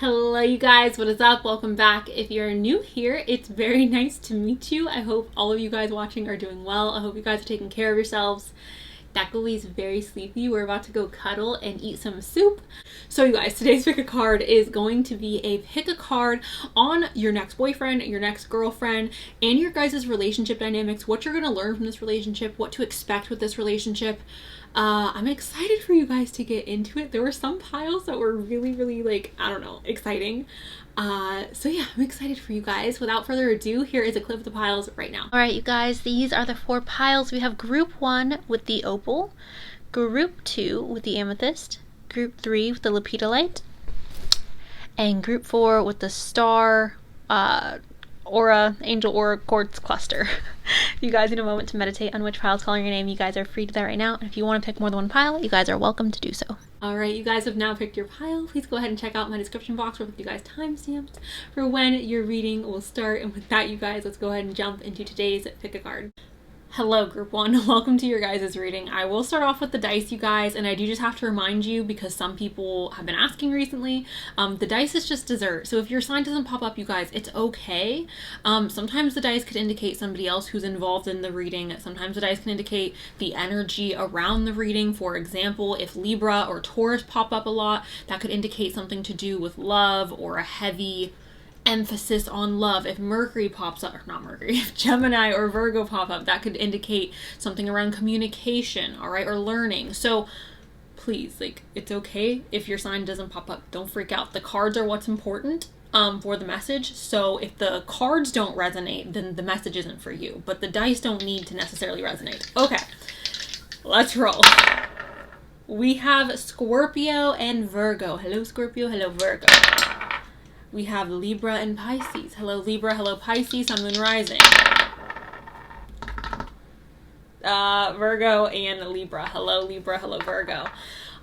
Hello you guys, what is up? Welcome back. If you're new here, it's very nice to meet you. I hope all of you guys watching are doing well. I hope you guys are taking care of yourselves. Dakuli is very sleepy. We're about to go cuddle and eat some soup. So you guys, today's pick a card is going to be a pick a card on your next boyfriend, your next girlfriend, and your guys' relationship dynamics, what you're going to learn from this relationship, what to expect with this relationship. I'm excited for you guys to get into it. There were some piles that were really like, I don't know, exciting. So yeah, I'm excited for you guys. Without further ado, here is a clip of the piles right now. Alright you guys, these are the 4 piles. We have group 1 with the opal, group 2 with the amethyst, group 3 with the lepidolite, and group 4 with the star angel aura quartz cluster. If you guys need a moment to meditate on which pile is calling your name, you guys are free to that right now. And if you want to pick more than one pile, you guys are welcome to do so. Alright, you guys have now picked your pile. Please go ahead and check out my description box with you guys timestamps for when your reading will start. And with that, you guys, let's go ahead and jump into today's pick a card. Hello group 1, welcome to your guys' reading. I will start off with the dice, you guys, and I do just have to remind you, because some people have been asking recently, the dice is just dessert. So if your sign doesn't pop up, you guys, it's okay. Sometimes the dice could indicate somebody else who's involved in the reading. Sometimes the dice can indicate the energy around the reading. For example, if Libra or Taurus pop up a lot, that could indicate something to do with love or a heavy emphasis on love. If Mercury pops up, or not Mercury, if Gemini or Virgo pop up, that could indicate something around communication, all right, or learning. So please, like, it's okay if your sign doesn't pop up. Don't freak out. The cards are what's important for the message. So if the cards don't resonate, then the message isn't for you. But the dice don't need to necessarily resonate. Okay, let's roll. We have Scorpio and Virgo. Hello Scorpio, hello Virgo. We have Libra and Pisces. Hello Libra, hello Pisces, Sun, Moon, Rising. Virgo and Libra. Hello Libra, hello Virgo.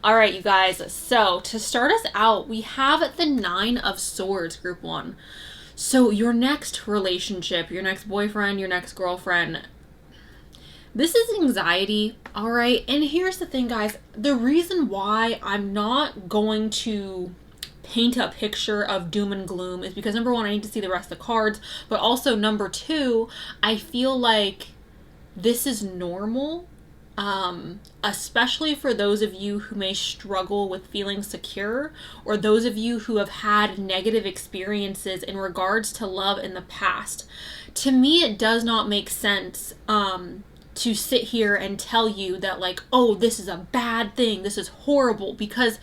Alright you guys, so to start us out, we have the 9 of Swords, group 1. So your next relationship, your next boyfriend, your next girlfriend, this is anxiety, alright? And here's the thing, guys. The reason why I'm not going to paint a picture of doom and gloom is because, number 1, I need to see the rest of the cards, but also number 2, I feel like this is normal, especially for those of you who may struggle with feeling secure, or those of you who have had negative experiences in regards to love in the past. To me, it does not make sense to sit here and tell you that, like, oh, this is a bad thing, this is horrible, because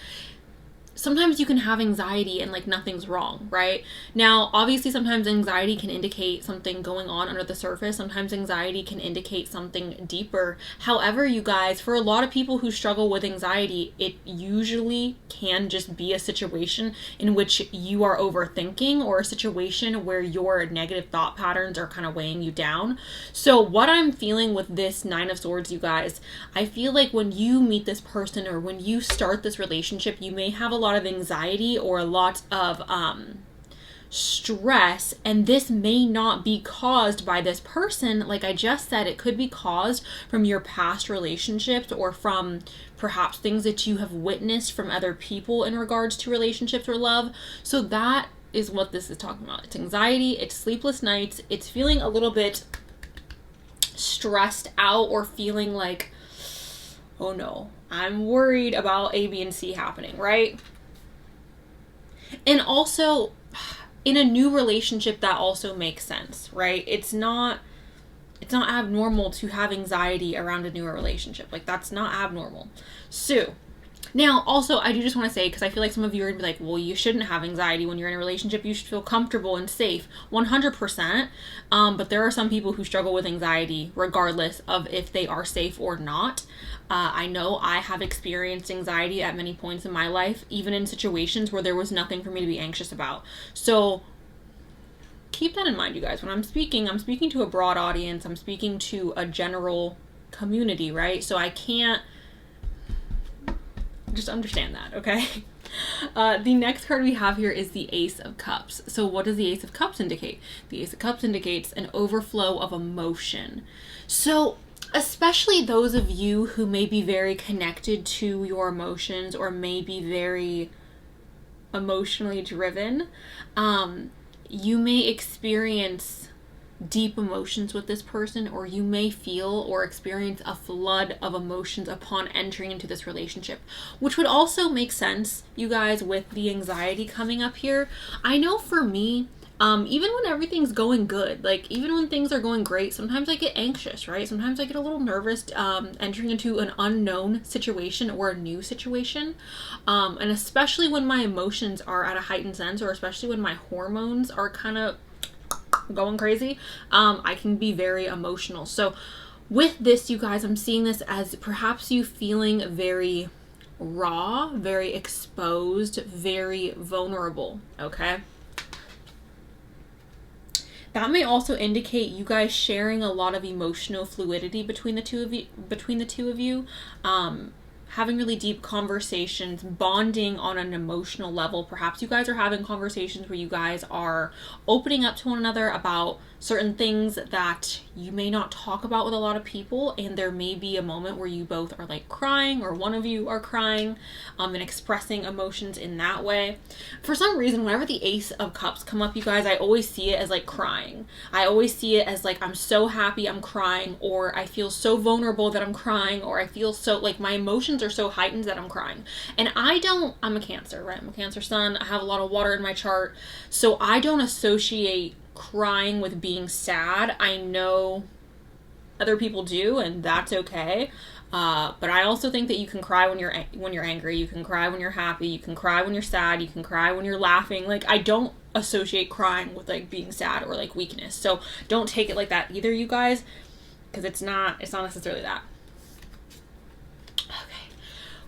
sometimes you can have anxiety and like nothing's wrong, right? Now, obviously sometimes anxiety can indicate something going on under the surface. Sometimes anxiety can indicate something deeper. However, you guys, for a lot of people who struggle with anxiety, it usually can just be a situation in which you are overthinking, or a situation where your negative thought patterns are kind of weighing you down. So what I'm feeling with this 9 of Swords, you guys, I feel like when you meet this person or when you start this relationship, you may have a lot of anxiety or a lot of stress, and this may not be caused by this person. Like I just said, it could be caused from your past relationships, or from perhaps things that you have witnessed from other people in regards to relationships or love. So that is what this is talking about. It's anxiety, it's sleepless nights, it's feeling a little bit stressed out, or feeling like, oh no, I'm worried about A, B, and C happening, right? And also, in a new relationship, that also makes sense, right? It's not abnormal to have anxiety around a newer relationship. Like, that's not abnormal. So, now, also, I do just want to say, because I feel like some of you are going to be like, well, you shouldn't have anxiety when you're in a relationship. You should feel comfortable and safe. 100%. But there are some people who struggle with anxiety regardless of if they are safe or not. I know I have experienced anxiety at many points in my life, even in situations where there was nothing for me to be anxious about. So keep that in mind, you guys. When I'm speaking to a broad audience. I'm speaking to a general community, right? So I can't, just understand that, okay? The next card we have here is the Ace of Cups. So what does the Ace of Cups indicate? The Ace of Cups indicates an overflow of emotion. So especially those of you who may be very connected to your emotions, or may be very emotionally driven. You may experience deep emotions with this person, or you may feel or experience a flood of emotions upon entering into this relationship, which would also make sense, you guys, with the anxiety coming up here. I know for me, even when everything's going good, like even when things are going great, sometimes I get anxious, right? Sometimes I get a little nervous entering into an unknown situation or a new situation. And especially when my emotions are at a heightened sense, or especially when my hormones are kind of going crazy, I can be very emotional. So with this, you guys, I'm seeing this as perhaps you feeling very raw, very exposed, very vulnerable, okay? That may also indicate you guys sharing a lot of emotional fluidity between the two of you, having really deep conversations, bonding on an emotional level. Perhaps you guys are having conversations where you guys are opening up to one another about certain things that you may not talk about with a lot of people, and there may be a moment where you both are like crying, or one of you are crying, and expressing emotions in that way. For some reason, whenever the Ace of Cups come up, you guys, I always see it as like crying. I always see it as like, I'm so happy I'm crying, or I feel so vulnerable that I'm crying, or I feel so like my emotions are so heightened that I'm crying. And I'm a Cancer, right? I'm a Cancer sun. I have a lot of water in my chart, so I don't associate crying with being sad. I know other people do, and that's okay. But I also think that you can cry when you're angry. You can cry when you're happy. You can cry when you're sad. You can cry when you're laughing. Like, I don't associate crying with like being sad or like weakness. So don't take it like that either, you guys, because it's not necessarily that.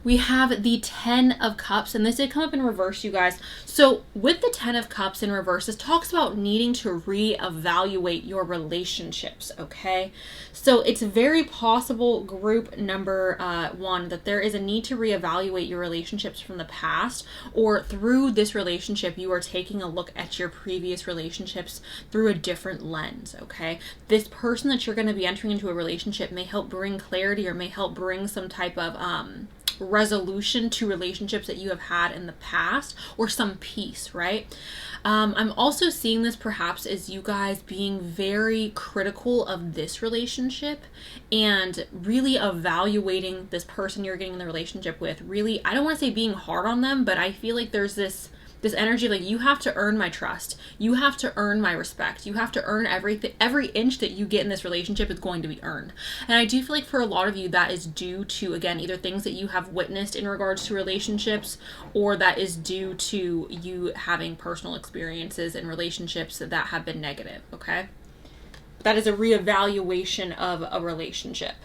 We have the 10 of Cups, and this did come up in reverse, you guys. So with the 10 of Cups in reverse, this talks about needing to reevaluate your relationships, okay? So it's very possible, group number 1, that there is a need to reevaluate your relationships from the past, or through this relationship, you are taking a look at your previous relationships through a different lens, okay? This person that you're going to be entering into a relationship may help bring clarity, or may help bring some type of resolution to relationships that you have had in the past, or some peace, right? I'm also seeing this perhaps as you guys being very critical of this relationship and really evaluating this person you're getting in the relationship with. Really, I don't want to say being hard on them, but I feel like there's this energy like, you have to earn my trust, you have to earn my respect, you have to earn everything. Every inch that you get in this relationship is going to be earned. And I do feel like for a lot of you, that is due to, again, either things that you have witnessed in regards to relationships, or that is due to you having personal experiences in relationships that have been negative, okay? That is a reevaluation of a relationship.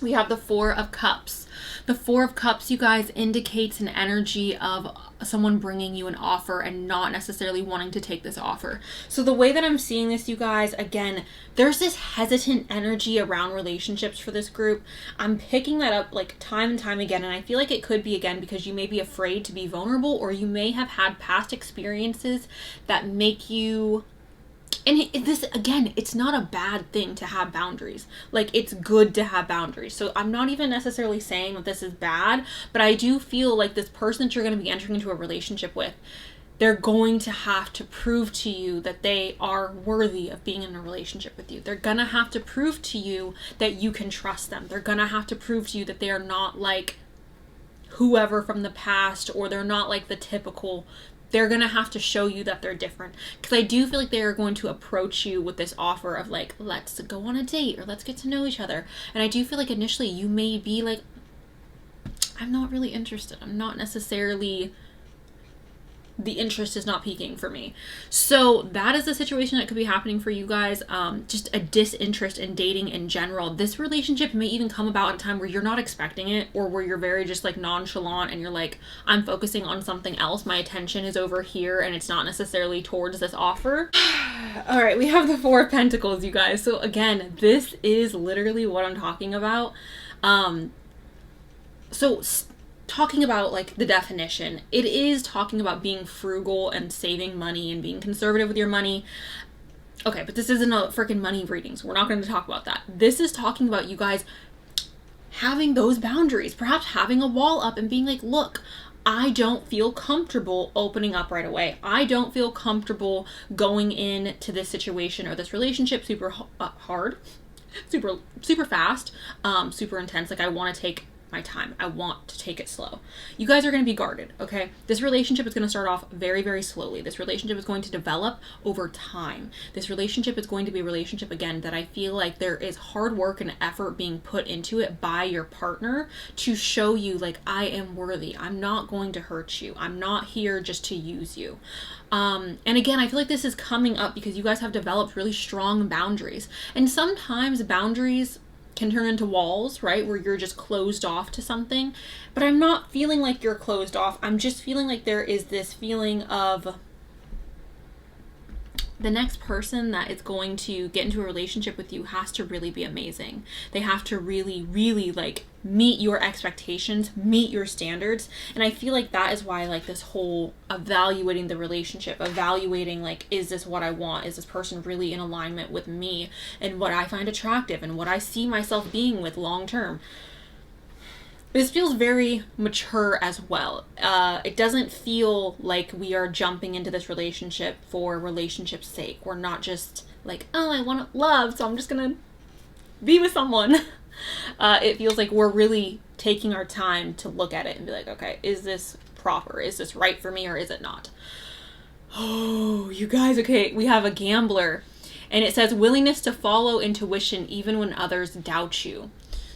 We have the 4 of Cups. The 4 of Cups, you guys, indicates an energy of someone bringing you an offer and not necessarily wanting to take this offer. So the way that I'm seeing this, you guys, again, there's this hesitant energy around relationships for this group. I'm picking that up like time and time again, and I feel like it could be, again, because you may be afraid to be vulnerable, or you may have had past experiences that make you... And this, again, it's not a bad thing to have boundaries. Like, it's good to have boundaries. So I'm not even necessarily saying that this is bad, but I do feel like this person that you're going to be entering into a relationship with, they're going to have to prove to you that they are worthy of being in a relationship with you. They're going to have to prove to you that you can trust them. They're going to have to prove to you that they are not like whoever from the past, or they're not like the typical... They're going to have to show you that they're different. Because I do feel like they are going to approach you with this offer of like, let's go on a date, or let's get to know each other. And I do feel like initially you may be like, I'm not really interested. I'm not necessarily... The interest is not peaking for me. So that is the situation that could be happening for you guys. Just a disinterest in dating in general. This relationship may even come about at a time where you're not expecting it, or where you're very just like nonchalant and you're like, I'm focusing on something else. My attention is over here and it's not necessarily towards this offer. All right, we have the 4 of Pentacles, you guys. So again, this is literally what I'm talking about. Talking about like the definition, it is talking about being frugal and saving money and being conservative with your money. Okay, but this isn't a freaking money reading, so we're not going to talk about that. This is talking about you guys having those boundaries, perhaps having a wall up and being like, look, I don't feel comfortable opening up right away. I don't feel comfortable going into this situation or this relationship super hard, super fast, super intense. Like, I want to take my time. I want to take it slow. You guys are going to be guarded, okay? This relationship is going to start off very, very slowly. This relationship is going to develop over time. This relationship is going to be a relationship, again, that I feel like there is hard work and effort being put into it by your partner to show you, like, I am worthy. I'm not going to hurt you. I'm not here just to use you. And again, I feel like this is coming up because you guys have developed really strong boundaries. And sometimes boundaries can turn into walls, right? Where you're just closed off to something. But I'm not feeling like you're closed off. I'm just feeling like there is this feeling of the next person that is going to get into a relationship with you has to really be amazing. They have to really, really like meet your expectations, meet your standards. And I feel like that is why like this whole evaluating the relationship, evaluating like, is this what I want? Is this person really in alignment with me and what I find attractive and what I see myself being with long term? This feels very mature as well. It doesn't feel like we are jumping into this relationship for relationship's sake. We're not just like, oh, I want love, so I'm just gonna be with someone. It feels like we're really taking our time to look at it and be like, okay, is this proper? Is this right for me or is it not? Oh, you guys, okay, we have a gambler. And it says willingness to follow intuition even when others doubt you.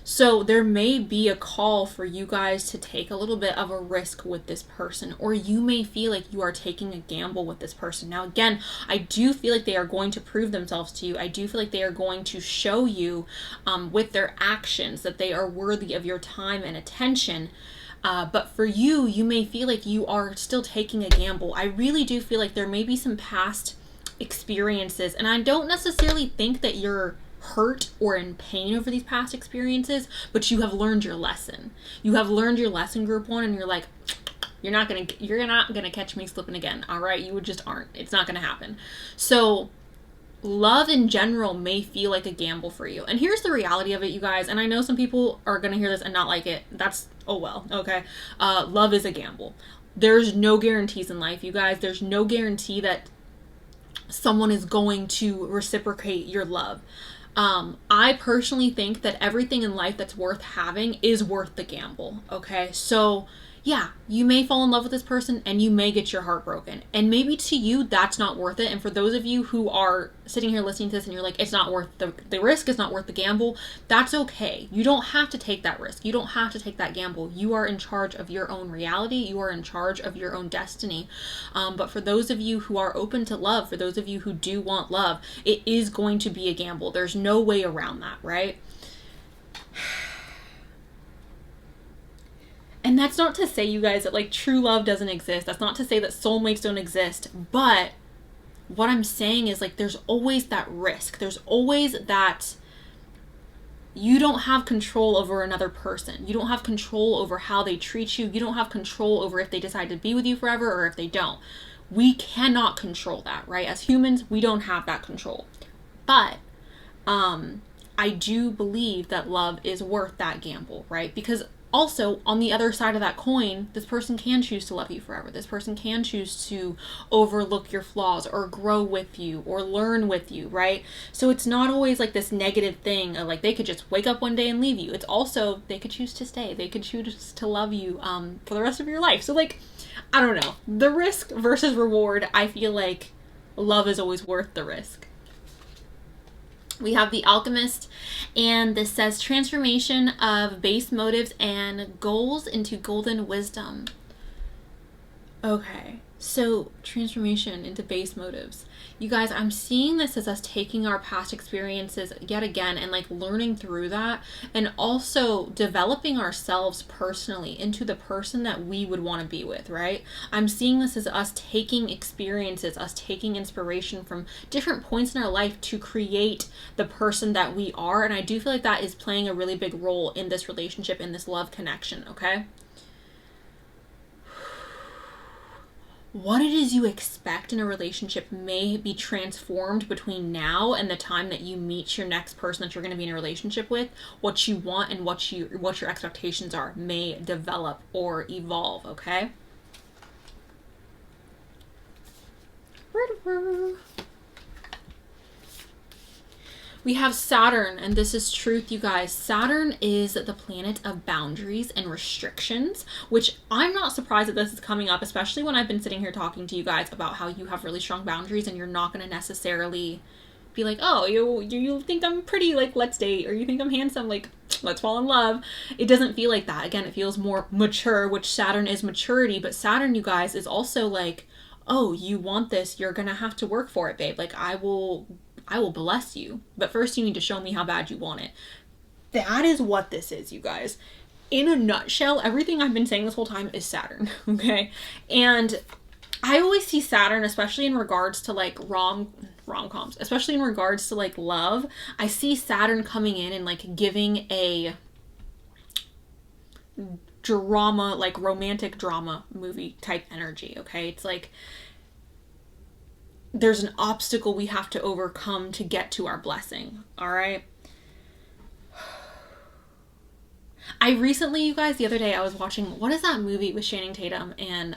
So there may be a call for you guys to take a little bit of a risk with this person, or you may feel like you are taking a gamble with this person. Now, again, I do feel like they are going to prove themselves to you. I do feel like they are going to show you with their actions that they are worthy of your time and attention. But for you, you may feel like you are still taking a gamble. I really do feel like there may be some past experiences, and I don't necessarily think that you're hurt or in pain over these past experiences, but you have learned your lesson. You have learned your lesson, group one, and you're like, you're not gonna catch me slipping again. All right, you just aren't. It's not gonna happen. So love in general may feel like a gamble for you. And here's the reality of it, you guys. And I know some people are gonna hear this and not like it. That's, oh well, okay. Love is a gamble. There's no guarantees in life, you guys. There's no guarantee that someone is going to reciprocate your love. I personally think that everything in life that's worth having is worth the gamble, okay? So yeah, you may fall in love with this person and you may get your heart broken. And maybe to you, that's not worth it. And for those of you who are sitting here listening to this and you're like, it's not worth the risk, is not worth the gamble, that's okay. You don't have to take that risk. You don't have to take that gamble. You are in charge of your own reality. You are in charge of your own destiny. But for those of you who are open to love, for those of you who do want love, it is going to be a gamble. There's no way around that, right? And that's not to say, you guys, that like true love doesn't exist. That's not to say that soulmates don't exist. But what I'm saying is like there's always that risk. There's always that you don't have control over another person. You don't have control over how they treat you. You don't have control over if they decide to be with you forever or if they don't. We cannot control that, right? As humans, we don't have that control. But I do believe that love is worth that gamble, right? Because also, on the other side of that coin, this person can choose to love you forever. This person can choose to overlook your flaws or grow with you or learn with you, right? So it's not always like this negative thing of like they could just wake up one day and leave you. It's also they could choose to stay. They could choose to love you for the rest of your life. So like, I don't know. The risk versus reward, I feel like love is always worth the risk. We have the Alchemist, and this says transformation of base motives and goals into golden wisdom. Okay, so transformation into base motives. You guys, I'm seeing this as us taking our past experiences yet again and like learning through that and also developing ourselves personally into the person that we would want to be with, right? I'm seeing this as us taking experiences, us taking inspiration from different points in our life to create the person that we are. And I do feel like that is playing a really big role in this relationship, in this love connection, okay? what it is you expect in a relationship may be transformed between now and the time that you meet your next person that you're going to be in a relationship with. What you want and what your expectations are may develop or evolve, okay? We have Saturn, and this is truth, you guys. Saturn is the planet of boundaries and restrictions, which I'm not surprised that this is coming up, especially when I've been sitting here talking to you guys about how you have really strong boundaries and you're not going to necessarily be like, oh, you think I'm pretty, like, let's date, or you think I'm handsome, like, let's fall in love. It doesn't feel like that. Again, it feels more mature, which Saturn is maturity, but Saturn, you guys, is also like, oh, you want this, you're going to have to work for it, babe. Like, I will bless you, but first you need to show me how bad you want it. That is what this is, you guys. In a nutshell, everything I've been saying this whole time is Saturn, okay? And I always see Saturn, especially in regards to like rom-coms, especially in regards to like love. I see Saturn coming in and like giving a drama, like romantic drama movie type energy, okay? It's like there's an obstacle we have to overcome to get to our blessing, all right? I recently, you guys, the other day I was watching, what is that movie with Channing Tatum and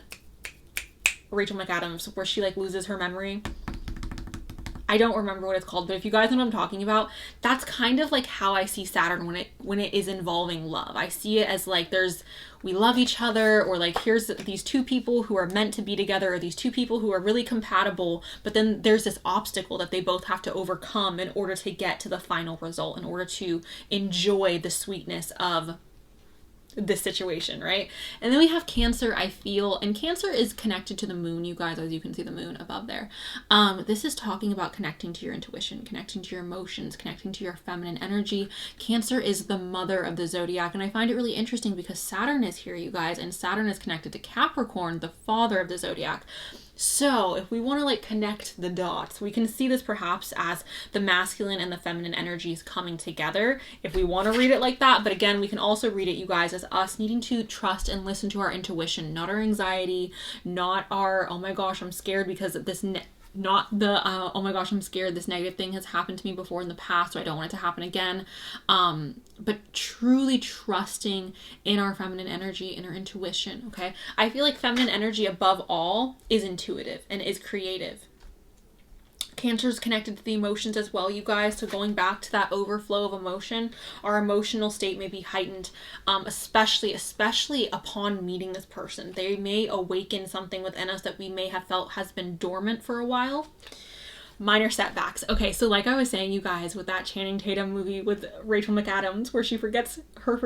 Rachel McAdams where she like loses her memory? I don't remember what it's called, but if you guys know what I'm talking about, that's kind of like how I see Saturn when it is involving love. I see it as like we love each other, or like here's these two people who are meant to be together, or these two people who are really compatible, but then there's this obstacle that they both have to overcome in order to get to the final result, in order to enjoy the sweetness of this situation, right? And then we have Cancer, I feel, and Cancer is connected to the moon, you guys, as you can see the moon above there. This is talking about connecting to your intuition, connecting to your emotions, connecting to your feminine energy. Cancer is the mother of the zodiac, and I find it really interesting because Saturn is here, you guys, and Saturn is connected to Capricorn, the father of the zodiac. So if we want to like connect the dots, we can see this perhaps as the masculine and the feminine energies coming together, if we want to read it like that. But again, we can also read it, you guys, as us needing to trust and listen to our intuition, not our anxiety, not our, oh my gosh, I'm scared because this not the oh my gosh, I'm scared, this negative thing has happened to me before in the past, so I don't want it to happen again. But truly trusting in our feminine energy, in our intuition, okay? I feel like feminine energy above all is intuitive and is creative. Cancer is connected to the emotions as well, you guys. So going back to that overflow of emotion, our emotional state may be heightened, especially upon meeting this person. They may awaken something within us that we may have felt has been dormant for a while. Minor setbacks. Okay, so like I was saying, you guys, with that Channing Tatum movie with Rachel McAdams where she forgets her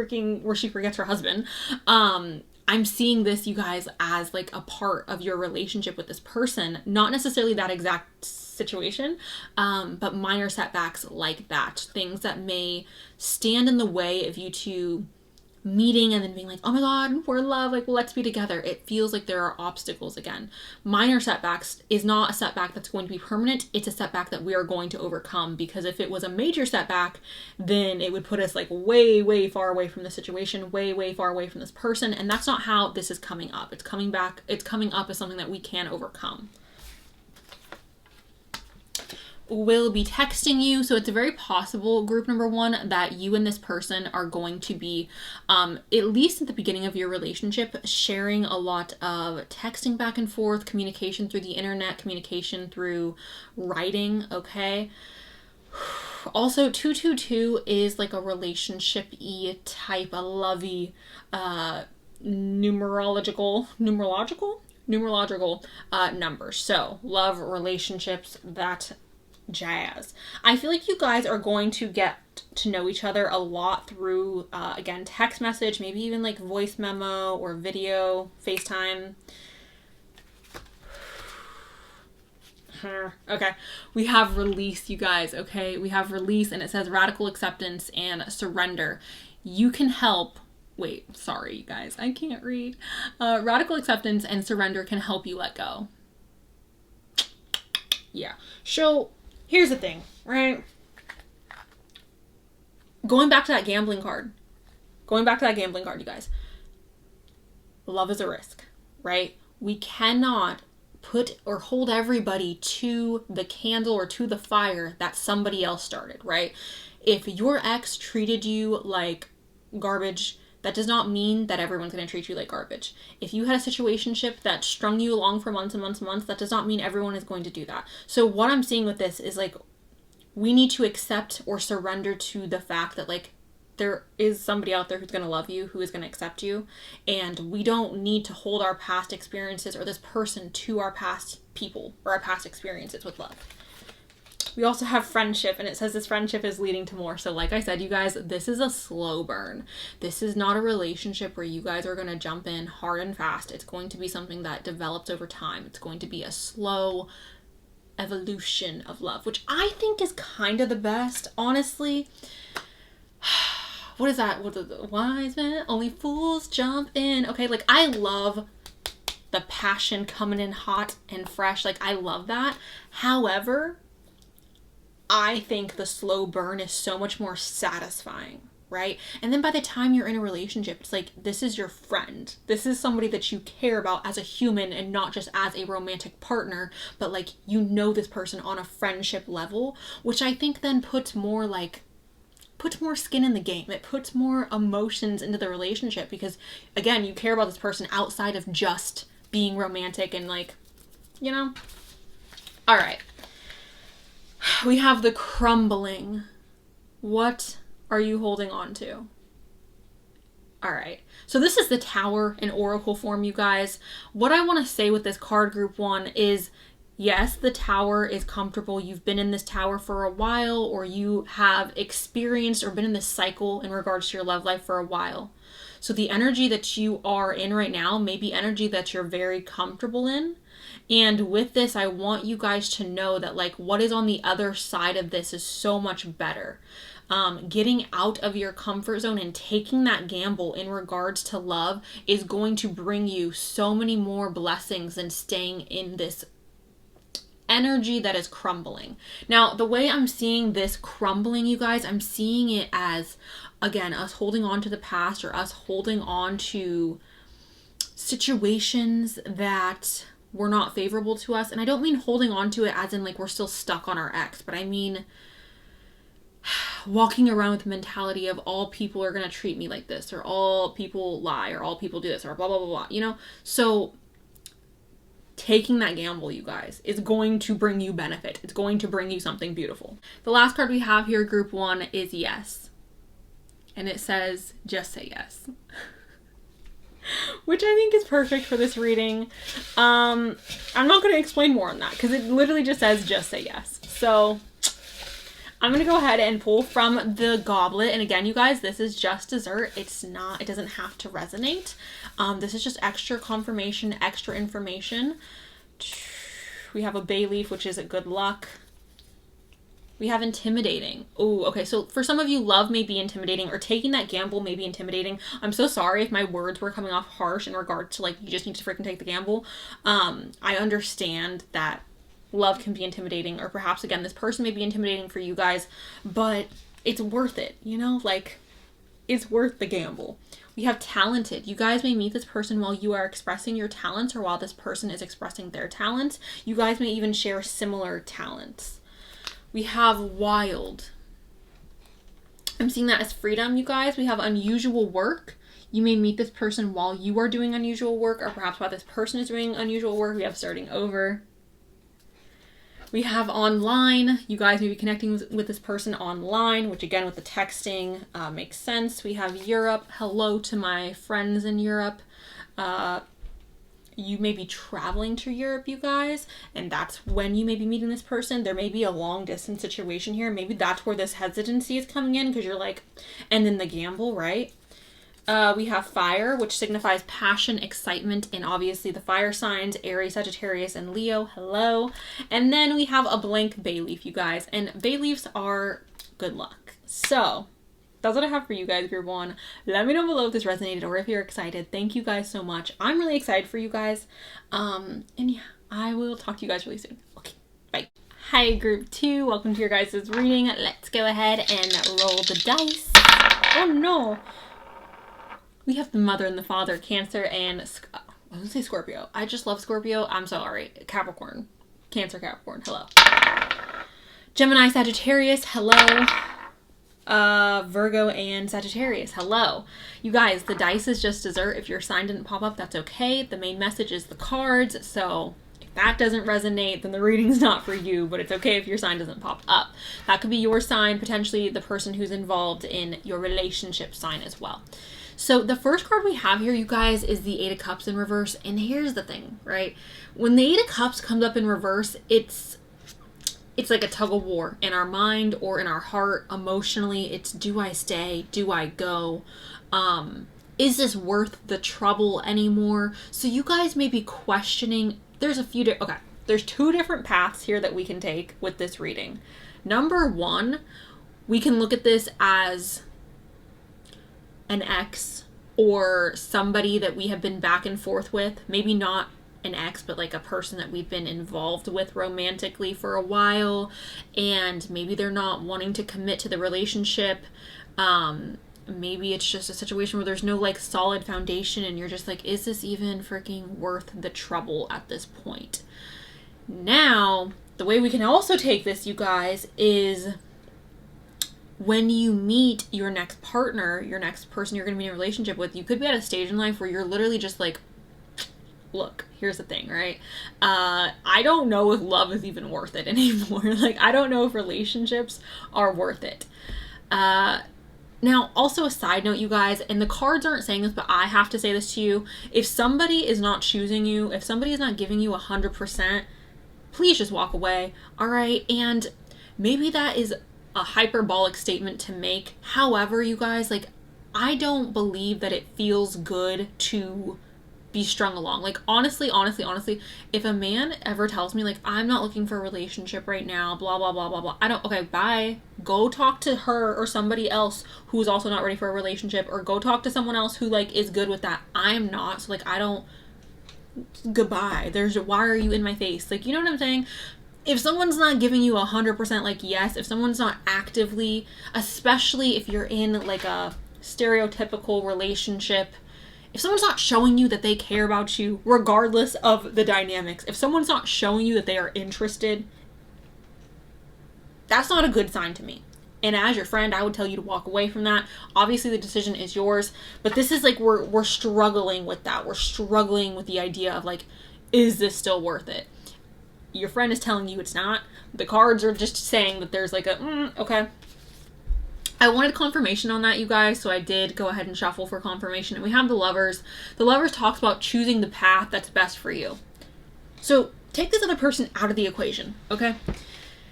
husband, I'm seeing this, you guys, as like a part of your relationship with this person. Not necessarily that exact situation, but minor setbacks like that. Things that may stand in the way of you two meeting and then being like, oh my god, we're in love, like let's be together. It feels like there are obstacles again. Minor setbacks is not a setback that's going to be permanent. It's a setback that we are going to overcome, because if it was a major setback, then it would put us like way far away from the situation, way far away from this person, and that's not how this is coming up. It's coming up as something that we can overcome. Will be texting you, so it's very possible, group number one, that you and this person are going to be, at least at the beginning of your relationship, sharing a lot of texting back and forth, communication through the internet, communication through writing, okay? Also, 222 is like a relationship-y type, a lovey, numerological number. So, love, relationships, that jazz. I feel like you guys are going to get to know each other a lot through, again, text message, maybe even like voice memo or video, FaceTime. Okay, we have release, you guys, okay? We have release, and it says radical acceptance and surrender. You can help. Wait, sorry, you guys, I can't read. Radical acceptance and surrender can help you let go. Yeah. So, here's the thing, right? Going back to that gambling card, you guys. Love is a risk, right? We cannot put or hold everybody to the candle or to the fire that somebody else started, right? If your ex treated you like garbage, that does not mean that everyone's going to treat you like garbage. If you had a situationship that strung you along for months and months and months, that does not mean everyone is going to do that. So what I'm seeing with this is like, we need to accept or surrender to the fact that like there is somebody out there who's going to love you, who is going to accept you, and we don't need to hold our past experiences or this person to our past people or our past experiences with love. We also have friendship, and it says this friendship is leading to more. So like I said, you guys, this is a slow burn. This is not a relationship where you guys are going to jump in hard and fast. It's going to be something that develops over time. It's going to be a slow evolution of love, which I think is kind of the best, honestly. What is that? What is the wise men? Only fools jump in. Okay, like I love the passion coming in hot and fresh. Like I love that. However, I think the slow burn is so much more satisfying, right? And then by the time you're in a relationship, it's like, this is your friend. This is somebody that you care about as a human and not just as a romantic partner, but like, you know this person on a friendship level, which I think then puts more skin in the game. It puts more emotions into the relationship because, again, you care about this person outside of just being romantic and like, you know? All right. We have the crumbling. What are you holding on to? All right. So this is the Tower in Oracle form, you guys. What I want to say with this card group 1 is, yes, the Tower is comfortable. You've been in this Tower for a while, or you have experienced or been in this cycle in regards to your love life for a while. So the energy that you are in right now may be energy that you're very comfortable in. And with this, I want you guys to know that like what is on the other side of this is so much better. Getting out of your comfort zone and taking that gamble in regards to love is going to bring you so many more blessings than staying in this energy that is crumbling. Now, the way I'm seeing this crumbling, you guys, I'm seeing it as, again, us holding on to the past or us holding on to situations that were not favorable to us. And I don't mean holding on to it as in like we're still stuck on our ex, but I mean walking around with the mentality of all people are going to treat me like this, or all people lie, or all people do this, or blah, blah, blah, blah, you know? So taking that gamble, you guys, is going to bring you benefit. It's going to bring you something beautiful. The last card we have here, group 1, is yes. And it says, just say yes. Which I think is perfect for this reading. I'm not going to explain more on that because it literally just says just say yes. So I'm going to go ahead and pull from the goblet. And again, you guys, this is just dessert. It doesn't have to resonate. This is just extra confirmation, extra information. We have a bay leaf, which is a good luck. We have intimidating. Oh, okay. So for some of you, love may be intimidating, or taking that gamble may be intimidating. I'm so sorry if my words were coming off harsh in regards to like, you just need to freaking take the gamble. I understand that love can be intimidating, or perhaps again, this person may be intimidating for you guys, but it's worth it, you know, like it's worth the gamble. We have talented. You guys may meet this person while you are expressing your talents, or while this person is expressing their talents. You guys may even share similar talents. We have wild. I'm seeing that as freedom, you guys. We have unusual work. You may meet this person while you are doing unusual work, or perhaps while this person is doing unusual work. We have starting over. We have online. You guys may be connecting with this person online, which again, with the texting, makes sense. We have Europe. Hello to my friends in Europe. You may be traveling to Europe, you guys, and that's when you may be meeting this person. There may be a long distance situation here. Maybe that's where this hesitancy is coming in, because you're like, and then the gamble, right? We have fire, which signifies passion, excitement, and obviously the fire signs, Aries, Sagittarius, and Leo. Hello. And then we have a blank bay leaf, you guys, and bay leaves are good luck. So that's what I have for you guys, group 1. Let me know below if this resonated or if you're excited. Thank you guys so much. I'm really excited for you guys. And yeah, I will talk to you guys really soon. Okay, bye. Hi, group 2. Welcome to your guys' reading. Let's go ahead and roll the dice. Oh no. We have the mother and the father, Cancer and I was gonna say Scorpio. I just love Scorpio. I'm sorry. Capricorn. Cancer, Capricorn. Hello. Gemini, Sagittarius. Hello. Virgo and Sagittarius. Hello. You guys, the dice is just dessert. If your sign didn't pop up, that's okay. The main message is the cards. So if that doesn't resonate, then the reading's not for you, but it's okay if your sign doesn't pop up. That could be your sign, potentially the person who's involved in your relationship sign as well. So the first card we have here, you guys, is the Eight of Cups in reverse. And here's the thing, right? When the Eight of Cups comes up in reverse, it's like a tug of war in our mind or in our heart. Emotionally, it's, do I stay? Do I go? Is this worth the trouble anymore? So you guys may be questioning. There's two different paths here that we can take with this reading. Number one, we can look at this as an ex or somebody that we have been back and forth with. Maybe not an ex, but like a person that we've been involved with romantically for a while, and maybe they're not wanting to commit to the relationship. Maybe it's just a situation where there's no like solid foundation and you're just like, is this even freaking worth the trouble at this point? Now, the way we can also take this, you guys, is when you meet your next partner, your next person you're going to be in a relationship with, you could be at a stage in life where you're literally just like, look, here's the thing, right? I don't know if love is even worth it anymore. Like, I don't know if relationships are worth it. Now, also a side note, you guys, and the cards aren't saying this, but I have to say this to you. If somebody is not choosing you, if somebody is not giving you 100%, please just walk away, all right? And maybe that is a hyperbolic statement to make. However, you guys, like, I don't believe that it feels good to be strung along. Like, honestly, if a man ever tells me, like, I'm not looking for a relationship right now, blah, blah, blah, blah, blah, okay, bye. Go talk to her or somebody else who's also not ready for a relationship, or go talk to someone else who, like, is good with that. I'm not. So, like, goodbye. Why are you in my face? Like, you know what I'm saying? If someone's not giving you 100%, like, yes, if someone's not actively, especially if you're in, like, a stereotypical relationship, if someone's not showing you that they care about you, regardless of the dynamics, if someone's not showing you that they are interested, that's not a good sign to me. And as your friend, I would tell you to walk away from that. Obviously, the decision is yours, but this is like, we're struggling with that. We're struggling with the idea of, like, is this still worth it? Your friend is telling you it's not. The cards are just saying that there's like okay. I wanted confirmation on that, you guys, so I did go ahead and shuffle for confirmation. And we have the Lovers. The Lovers talks about choosing the path that's best for you. So take this other person out of the equation, okay?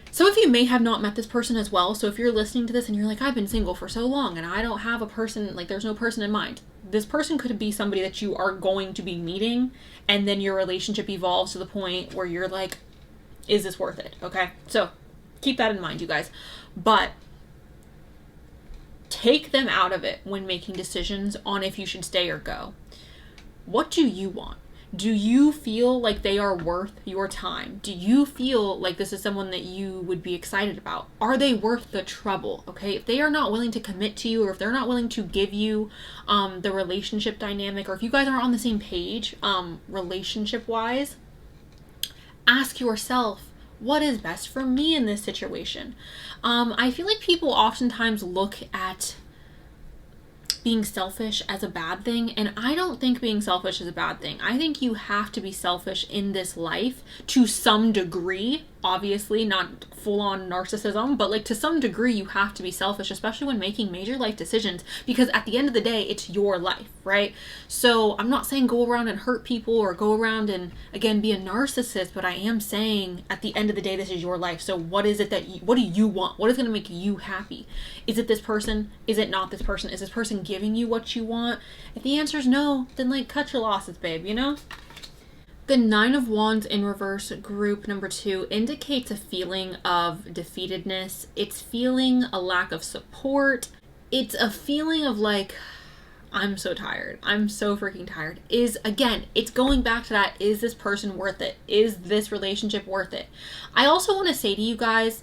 Some of you may have not met this person as well. So if you're listening to this and you're like, I've been single for so long and I don't have a person, like, there's no person in mind. This person could be somebody that you are going to be meeting, and then your relationship evolves to the point where you're like, is this worth it? Okay? So keep that in mind, you guys. But take them out of it when making decisions on if you should stay or go. What do you want? Do you feel like they are worth your time? Do you feel like this is someone that you would be excited about? Are they worth the trouble? Okay, if they are not willing to commit to you, or if they're not willing to give you the relationship dynamic, or if you guys aren't on the same page relationship wise, ask yourself, what is best for me in this situation? I feel like people oftentimes look at being selfish as a bad thing, and I don't think being selfish is a bad thing. I think you have to be selfish in this life to some degree. Obviously, not full-on narcissism, but like to some degree you have to be selfish, especially when making major life decisions, because at the end of the day, it's your life, right? So I'm not saying go around and hurt people or go around and, again, be a narcissist, but I am saying at the end of the day, this is your life. So what is it what do you want? What is going to make you happy? Is it this person? Is it not this person? Is this person giving you what you want? If the answer is no, then, like, cut your losses, babe, you know? The Nine of Wands in reverse, group number 2, indicates a feeling of defeatedness. It's feeling a lack of support. It's a feeling of like, I'm so tired. I'm so freaking tired. Again, it's going back to that, is this person worth it? Is this relationship worth it? I also want to say to you guys,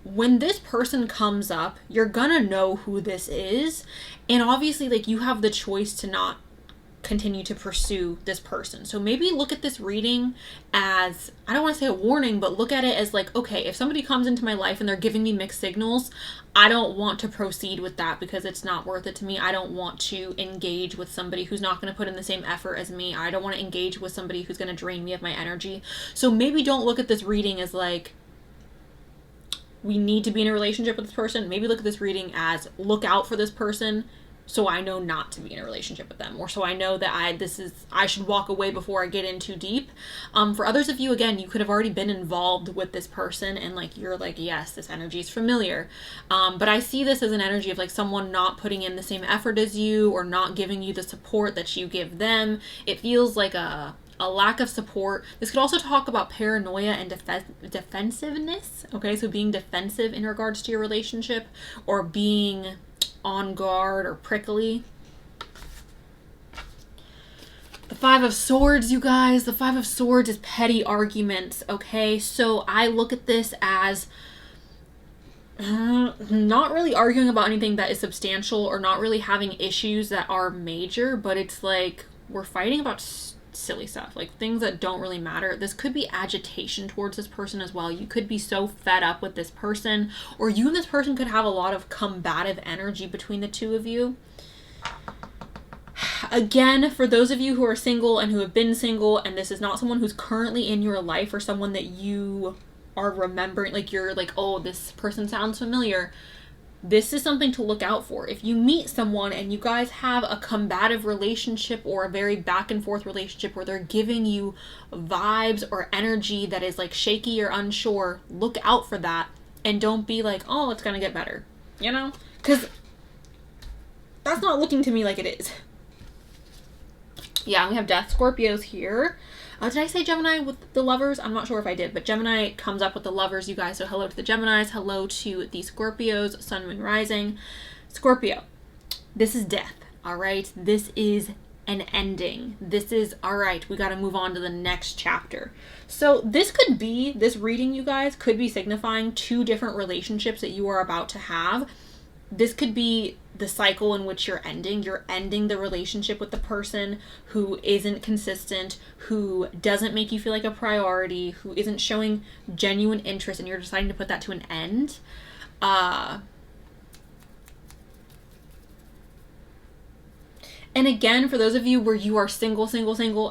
when this person comes up, you're gonna know who this is. And obviously, like, you have the choice to not continue to pursue this person. So maybe look at this reading as, I don't want to say a warning, but look at it as like, okay, if somebody comes into my life and they're giving me mixed signals, I don't want to proceed with that because it's not worth it to me. I don't want to engage with somebody who's not going to put in the same effort as me. I don't want to engage with somebody who's going to drain me of my energy. So maybe don't look at this reading as like, we need to be in a relationship with this person. Maybe look at this reading as, look out for this person so I know not to be in a relationship with them, or so I know that I should walk away before I get in too deep. For others of you, again, you could have already been involved with this person and like you're like, yes, this energy is familiar. But I see this as an energy of like someone not putting in the same effort as you or not giving you the support that you give them. It feels like a lack of support. This could also talk about paranoia and defensiveness. Okay, so being defensive in regards to your relationship, or being on guard or prickly. The Five of Swords, you guys. The Five of Swords is petty arguments, okay? So I look at this as not really arguing about anything that is substantial or not really having issues that are major, but it's like we're fighting about silly stuff, like things that don't really matter. This could be agitation towards this person as well. You could be so fed up with this person, or you and this person could have a lot of combative energy between the two of you. Again, for those of you who are single and who have been single, and this is not someone who's currently in your life or someone that you are remembering, like you're like, oh, this person sounds familiar. This is something to look out for. If you meet someone and you guys have a combative relationship or a very back and forth relationship where they're giving you vibes or energy that is like shaky or unsure, look out for that and don't be like, oh, it's gonna get better, you know? Because that's not looking to me like it is. Yeah, we have Death Scorpios here. Did I say Gemini with the Lovers? I'm not sure if I did, but Gemini comes up with the Lovers, you guys. So hello to the Geminis. Hello to the Scorpios, Sun, Moon, Rising. Scorpio, this is death, all right? This is an ending. This is, all right, we got to move on to the next chapter. So this reading, you guys, could be signifying two different relationships that you are about to have. This could be the cycle in which you're ending. You're ending the relationship with the person who isn't consistent, who doesn't make you feel like a priority, who isn't showing genuine interest, and you're deciding to put that to an end. And again, for those of you where you are single,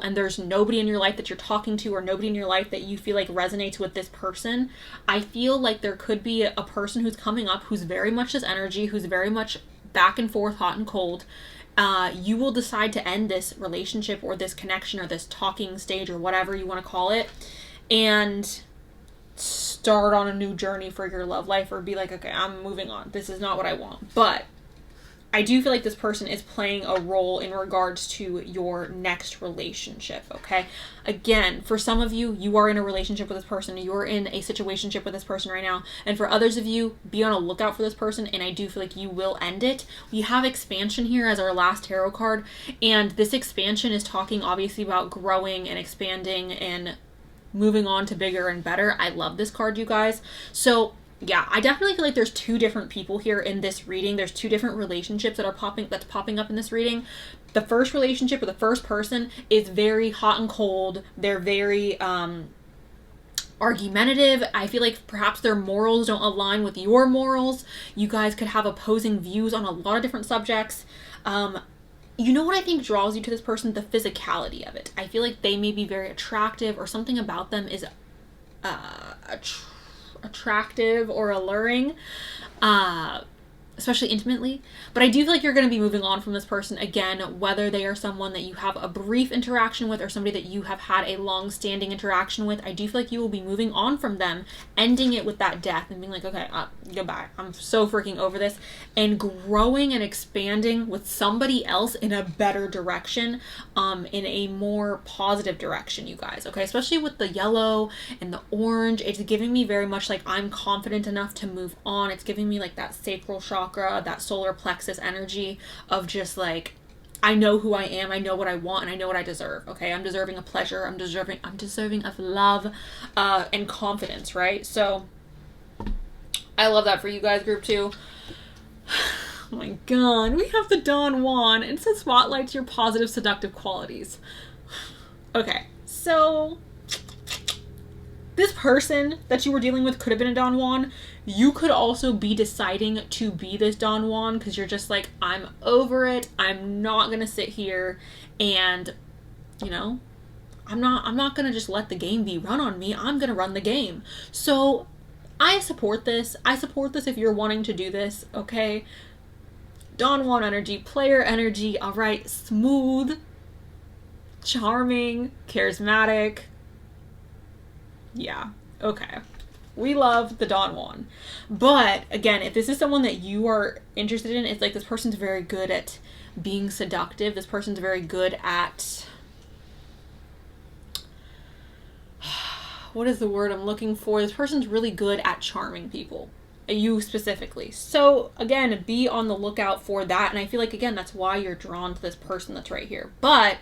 and there's nobody in your life that you're talking to or nobody in your life that you feel like resonates with this person, I feel like there could be a person who's coming up who's very much this energy, who's very much back and forth, hot and cold. You will decide to end this relationship or this connection or this talking stage or whatever you want to call it and start on a new journey for your love life, or be like, okay, I'm moving on. This is not what I want. But I do feel like this person is playing a role in regards to your next relationship, okay? Again, for some of you, you are in a relationship with this person. You're in a situationship with this person right now. And for others of you, be on a lookout for this person, and I do feel like you will end it. We have expansion here as our last tarot card, and this expansion is talking obviously about growing and expanding and moving on to bigger and better. I love this card, you guys. So yeah, I definitely feel like there's two different people here in this reading. There's two different relationships that's popping up in this reading. The first relationship or the first person is very hot and cold. They're very argumentative. I feel like perhaps their morals don't align with your morals. You guys could have opposing views on a lot of different subjects. You know what I think draws you to this person? The physicality of it. I feel like they may be very attractive, or something about them is attractive or alluring, especially intimately. But I do feel like you're going to be moving on from this person, again, whether they are someone that you have a brief interaction with or somebody that you have had a long-standing interaction with. I do feel like you will be moving on from them, ending it with that death and being like, okay, goodbye. I'm so freaking over this, and growing and expanding with somebody else in a better direction, in a more positive direction, you guys, okay? Especially with the yellow and the orange, it's giving me very much like I'm confident enough to move on. It's giving me like that sacral chakra, that solar plexus energy of just like, I know who I am, I know what I want, and I know what I deserve, okay? I'm deserving of pleasure, I'm deserving of love, and confidence, right? So I love that for you guys, group 2. Oh my god, we have the Don Juan. It says spotlights your positive seductive qualities. Okay, so this person that you were dealing with could have been a Don Juan. You could also be deciding to be this Don Juan because you're just like, I'm over it. I'm not gonna sit here and, you know, I'm not gonna just let the game be run on me. I'm gonna run the game. So I support this. I support this if you're wanting to do this, okay? Don Juan energy, player energy, all right, smooth, charming, charismatic. Yeah, okay. We love the Don Juan. But again, if this is someone that you are interested in, it's like this person's very good at being seductive. This person's very good at... what is the word I'm looking for? This person's really good at charming people. You specifically. So again, be on the lookout for that. And I feel like, again, that's why you're drawn to this person that's right here. But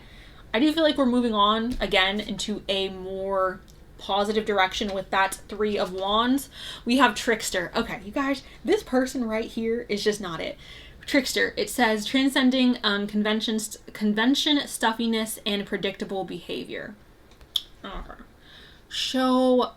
I do feel like we're moving on again into a more positive direction with that 3 of Wands. We have Trickster. Okay, you guys, this person right here is just not it. Trickster. It says transcending convention stuffiness and predictable behavior. Okay. So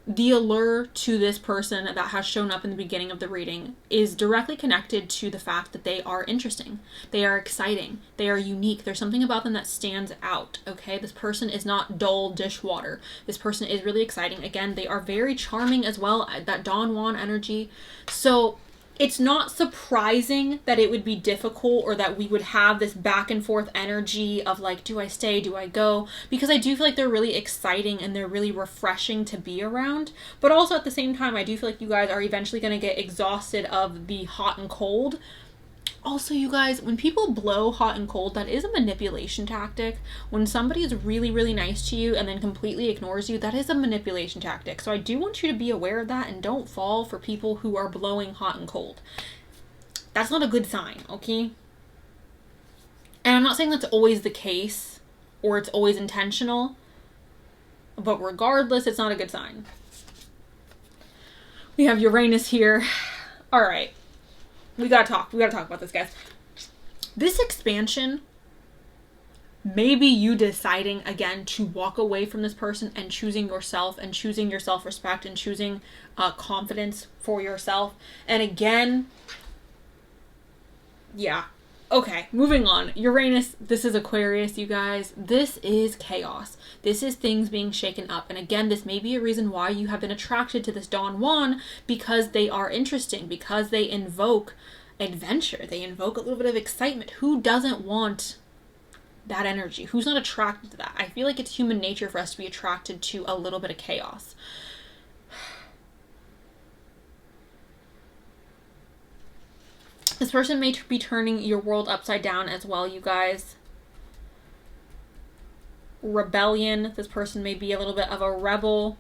the allure to this person that has shown up in the beginning of the reading is directly connected to the fact that they are interesting. They are exciting. They are unique. There's something about them that stands out, okay? This person is not dull dishwater. This person is really exciting. Again, they are very charming as well, that Don Juan energy. So it's not surprising that it would be difficult or that we would have this back and forth energy of like, do I stay, do I go? Because I do feel like they're really exciting and they're really refreshing to be around. But also at the same time, I do feel like you guys are eventually going to get exhausted of the hot and cold. Also, you guys, when people blow hot and cold, that is a manipulation tactic. When somebody is really, really nice to you and then completely ignores you, that is a manipulation tactic. So I do want you to be aware of that and don't fall for people who are blowing hot and cold. That's not a good sign, okay? And I'm not saying that's always the case or it's always intentional, but regardless, it's not a good sign. We have Uranus here. All right. We gotta talk about this, guys. This expansion, maybe you deciding again to walk away from this person and choosing yourself and choosing your self-respect and choosing confidence for yourself. And again, yeah. Okay, moving on. Uranus, this is Aquarius, you guys. This is chaos. This is things being shaken up. And again, this may be a reason why you have been attracted to this Don Juan, because they are interesting, because they invoke adventure. They invoke a little bit of excitement. Who doesn't want that energy? Who's not attracted to that? I feel like it's human nature for us to be attracted to a little bit of chaos. This person may be turning your world upside down as well, you guys. Rebellion. This person may be a little bit of a rebel.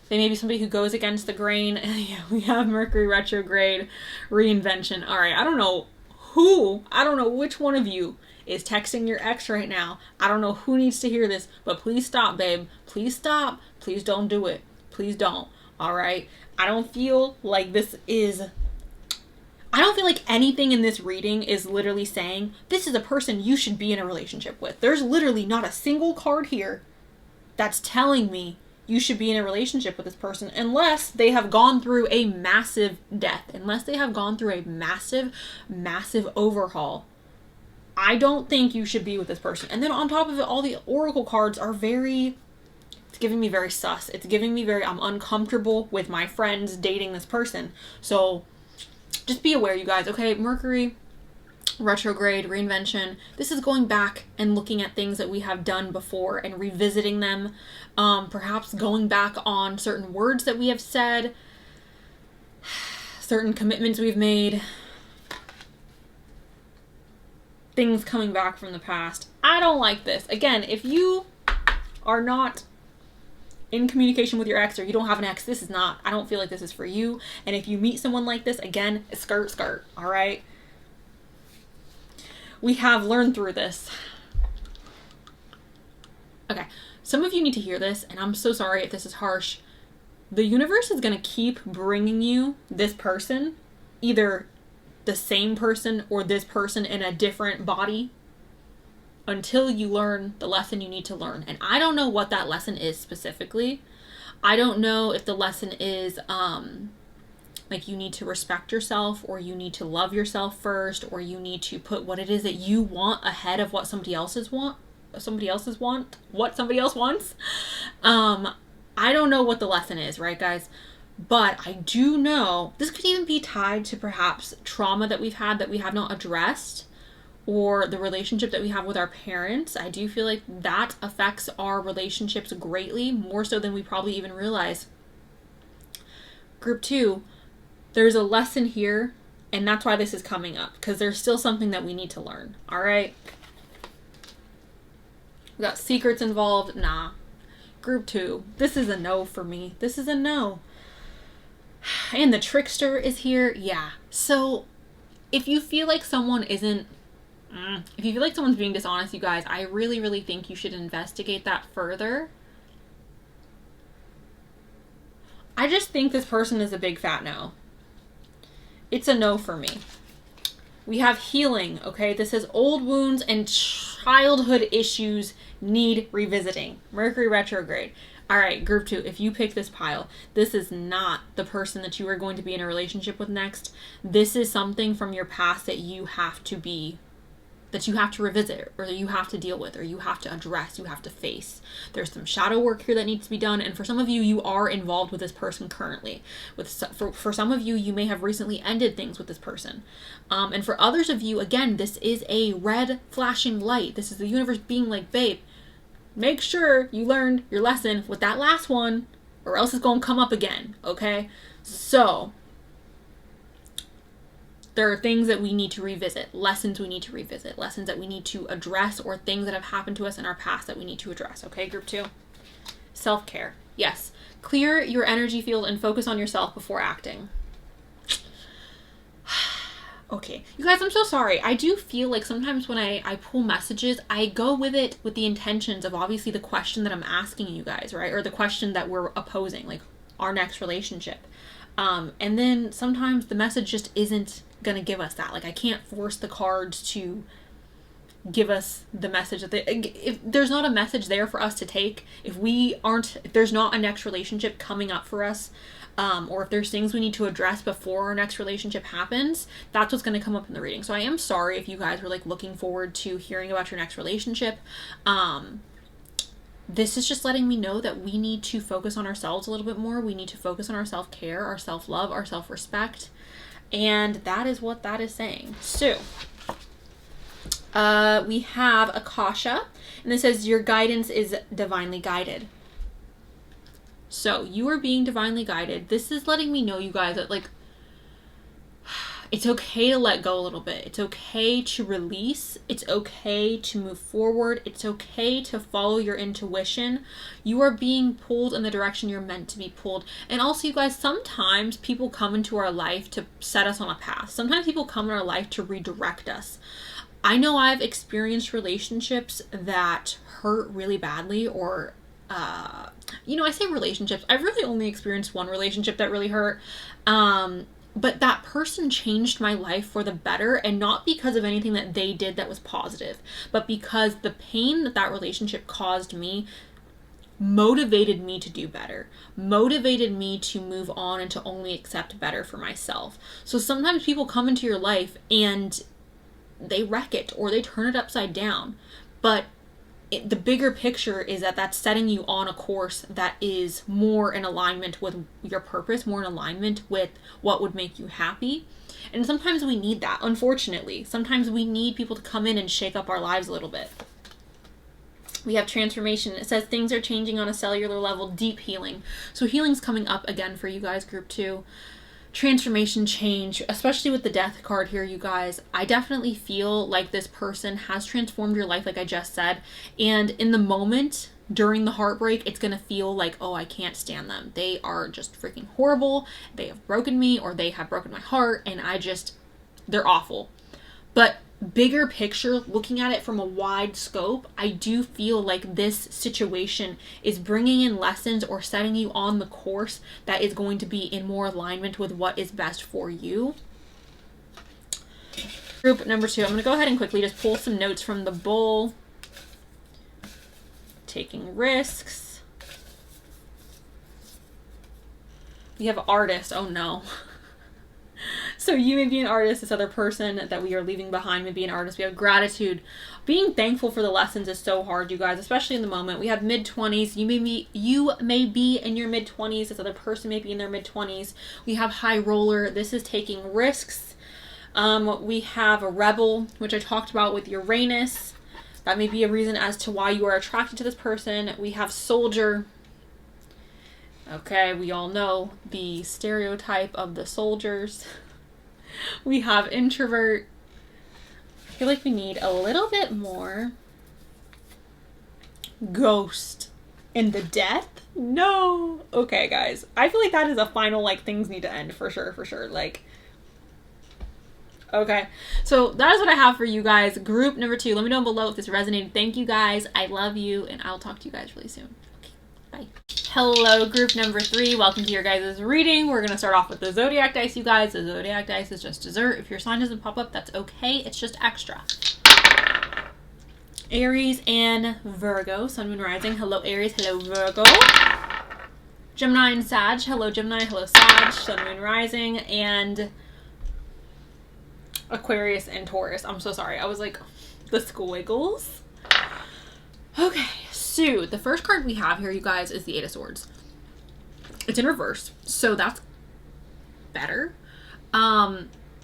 They may be somebody who goes against the grain. Yeah, we have Mercury retrograde, reinvention. All right, I don't know which one of you is texting your ex right now. I don't know who needs to hear this, but please stop, babe. Please stop. Please don't do it. Please don't. All right? I don't feel like anything in this reading is literally saying, this is a person you should be in a relationship with. There's literally not a single card here that's telling me you should be in a relationship with this person unless they have gone through a massive death, unless they have gone through a massive, massive overhaul. I don't think you should be with this person. And then on top of it, all the oracle cards are it's giving me very sus. It's giving me I'm uncomfortable with my friends dating this person. So just be aware, you guys, okay? Mercury retrograde, reinvention. This is going back and looking at things that we have done before and revisiting them. Perhaps going back on certain words that we have said, certain commitments we've made, things coming back from the past. I don't like this. Again, if you are not in communication with your ex or you don't have an ex, I don't feel like this is for you. And if you meet someone like this, again, skirt, all right? We have learned through this. Okay, some of you need to hear this, and I'm so sorry if this is harsh. The universe is going to keep bringing you this person either the same person or this person in a different body until you learn the lesson you need to learn. And I don't know what that lesson is specifically. I don't know if the lesson is like you need to respect yourself, or you need to love yourself first, or you need to put what it is that you want ahead of what somebody else wants. I don't know what the lesson is, right, guys? But I do know this could even be tied to perhaps trauma that we've had that we have not addressed, or the relationship that we have with our parents. I do feel like that affects our relationships greatly, more so than we probably even realize. Group 2, there's a lesson here, and that's why this is coming up, because there's still something that we need to learn. All right? We got secrets involved. Nah. Group 2, this is a no for me. This is a no. And the trickster is here. Yeah. So if you feel like someone isn't, if you feel like someone's being dishonest, you guys, I really, really think you should investigate that further. I just think this person is a big fat no. It's a no for me. We have healing, okay? This is old wounds and childhood issues need revisiting. Mercury retrograde. All right, group 2, if you pick this pile, this is not the person that you are going to be in a relationship with next. This is something from your past that you have to revisit, or that you have to deal with, or you have to address, you have to face. There's some shadow work here that needs to be done, and for some of you, you are involved with this person currently. For some of you, you may have recently ended things with this person. And for others of you, again, this is a red flashing light. This is the universe being like, babe, make sure you learned your lesson with that last one, or else it's going to come up again, okay? So there are things that we need to revisit, lessons we need to revisit, lessons that we need to address, or things that have happened to us in our past that we need to address, okay, group 2? Self-care. Yes. Clear your energy field and focus on yourself before acting. Okay. You guys, I'm so sorry. I do feel like sometimes when I pull messages, I go with it with the intentions of obviously the question that I'm asking you guys, right? Or the question that we're opposing, like our next relationship. And then sometimes the message just isn't going to give us that. Like, I can't force the cards to give us the message that if there's not a message there for us to take, if there's not a next relationship coming up for us, or if there's things we need to address before our next relationship happens, that's what's going to come up in the reading. So I am sorry if you guys were like looking forward to hearing about your next relationship. This is just letting me know that we need to focus on ourselves a little bit more. We need to focus on our self-care, our self-love, our self-respect. And that is what that is saying. So, we have Akasha, and this says your guidance is divinely guided. So, you are being divinely guided. This is letting me know, you guys, that like, it's okay to let go a little bit. It's okay to release. It's okay to move forward. It's okay to follow your intuition. You are being pulled in the direction you're meant to be pulled. And also, you guys, sometimes people come into our life to set us on a path. Sometimes people come in our life to redirect us. I know I've experienced relationships that hurt really badly, or I say relationships. I've really only experienced one relationship that really hurt. But that person changed my life for the better, and not because of anything that they did that was positive, but because the pain that relationship caused me motivated me to do better, motivated me to move on and to only accept better for myself. So sometimes people come into your life and they wreck it, or they turn it upside down. But the bigger picture is that that's setting you on a course that is more in alignment with your purpose, more in alignment with what would make you happy. And sometimes we need that, unfortunately. Sometimes we need people to come in and shake up our lives a little bit. We have transformation. It says things are changing on a cellular level, deep healing. So healing's coming up again for you guys, group 2. Transformation, change, especially with the death card here, you guys. I definitely feel like this person has transformed your life, like I just said. And in the moment, during the heartbreak, it's going to feel like, oh, I can't stand them. They are just freaking horrible. They have broken me, or they have broken my heart, and they're awful. But bigger picture, looking at it from a wide scope, I do feel like this situation is bringing in lessons or setting you on the course that is going to be in more alignment with what is best for you. Group number 2. I'm going to go ahead and quickly just pull some notes from the Bull. Taking risks. We have artist. Oh no. So you may be an artist. This other person that we are leaving behind may be an artist. We have gratitude. Being thankful for the lessons is so hard, you guys, especially in the moment. We have mid-20s. You may be in your mid-20s. This other person may be in their mid-20s. We have high roller. This is taking risks. We have a rebel, which I talked about with Uranus. That may be a reason as to why you are attracted to this person. We have soldier. Okay, we all know the stereotype of the soldiers. We have introvert. I feel like we need a little bit more. Ghost. In the death? No. Okay, guys. I feel like that is a final, like, things need to end for sure, Like, okay. So that is what I have for you guys. Group number 2. Let me know below if this resonated. Thank you guys. I love you, and I'll talk to you guys really soon. Okay, bye. Hello, group number 3. Welcome to your guys' reading. We're going to start off with the Zodiac dice, you guys. The Zodiac dice is just dessert. If your sign doesn't pop up, that's okay. It's just extra. Aries and Virgo. Sun, Moon, Rising. Hello, Aries. Hello, Virgo. Gemini and Sag. Hello, Gemini. Hello, Sag. Sun, Moon, Rising. And Aquarius and Taurus. I'm so sorry. I was like, the squiggles. Okay. So, the first card we have here, you guys, is the Eight of Swords. It's in reverse, so that's better.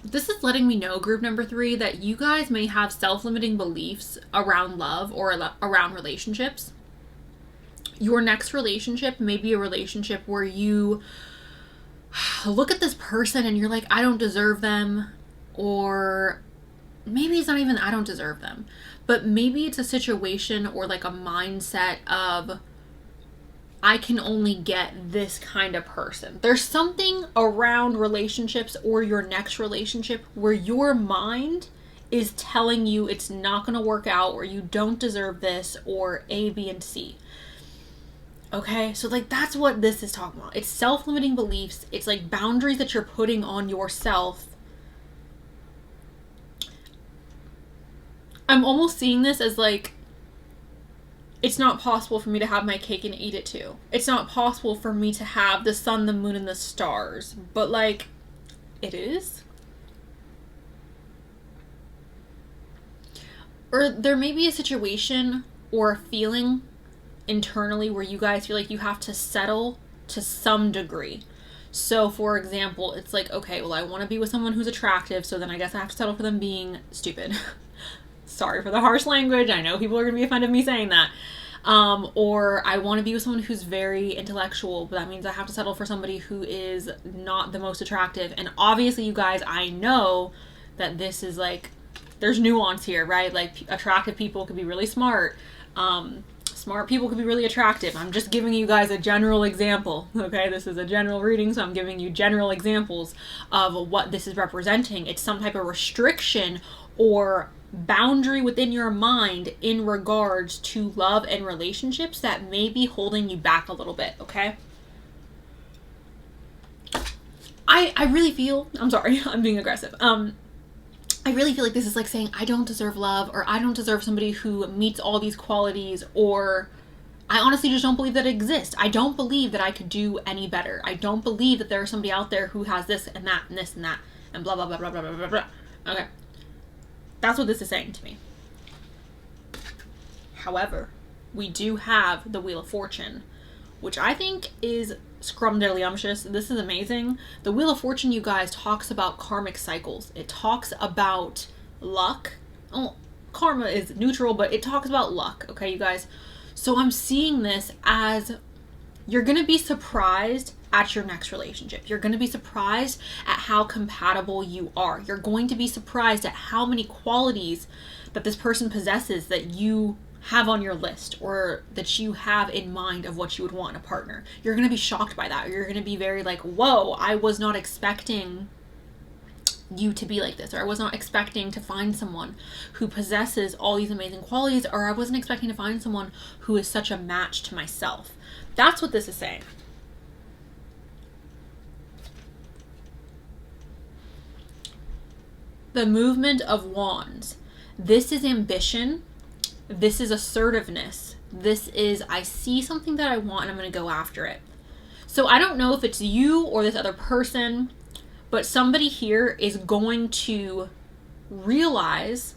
This is letting me know, group number 3, that you guys may have self-limiting beliefs around love or around relationships. Your next relationship may be a relationship where you look at this person and you're like, I don't deserve them, or maybe it's not even I don't deserve them. But maybe it's a situation or like a mindset of I can only get this kind of person. There's something around relationships or your next relationship where your mind is telling you it's not going to work out, or you don't deserve this, or A, B, and C. Okay, so like that's what this is talking about. It's self-limiting beliefs. It's like boundaries that you're putting on yourself. I'm almost seeing this as like, it's not possible for me to have my cake and eat it too. It's not possible for me to have the sun, the moon, and the stars. But like, it is. Or there may be a situation or a feeling internally where you guys feel like you have to settle to some degree. So for example, it's like, okay, well, I want to be with someone who's attractive, so then I guess I have to settle for them being stupid. Sorry for the harsh language. I know people are going to be offended of me saying that. Or I want to be with someone who's very intellectual, but that means I have to settle for somebody who is not the most attractive. And obviously, you guys, I know that this is like, there's nuance here, right? Like, attractive people could be really smart. Smart people could be really attractive. I'm just giving you guys a general example, okay? This is a general reading, so I'm giving you general examples of what this is representing. It's some type of restriction or boundary within your mind in regards to love and relationships that may be holding you back a little bit, okay? I really feel, I'm sorry, I'm being aggressive. I really feel like this is like saying, I don't deserve love, or I don't deserve somebody who meets all these qualities, or I honestly just don't believe that it exists. I don't believe that I could do any better. I don't believe that there's somebody out there who has this and that and this and that and blah, blah, blah, blah, blah, blah, blah, blah. Okay. That's what this is saying to me. However, we do have the Wheel of Fortune, which I think is scrumdiddlyumptious. This is amazing. The Wheel of Fortune, you guys, talks about karmic cycles. It talks about luck. Oh, karma is neutral, but it talks about luck, okay, you guys? So I'm seeing this as you're going to be surprised at your next relationship. You're going to be surprised at how compatible you are. You're going to be surprised at how many qualities that this person possesses that you have on your list, or that you have in mind of what you would want in a partner. You're going to be shocked by that. You're going to be very like, whoa, I was not expecting you to be like this, or I was not expecting to find someone who possesses all these amazing qualities, or I wasn't expecting to find someone who is such a match to myself. That's what this is saying. the movement of wands. This is ambition. This is assertiveness. This is, I see something that I want and I'm going to go after it. So I don't know if it's you or this other person, but somebody here is going to realize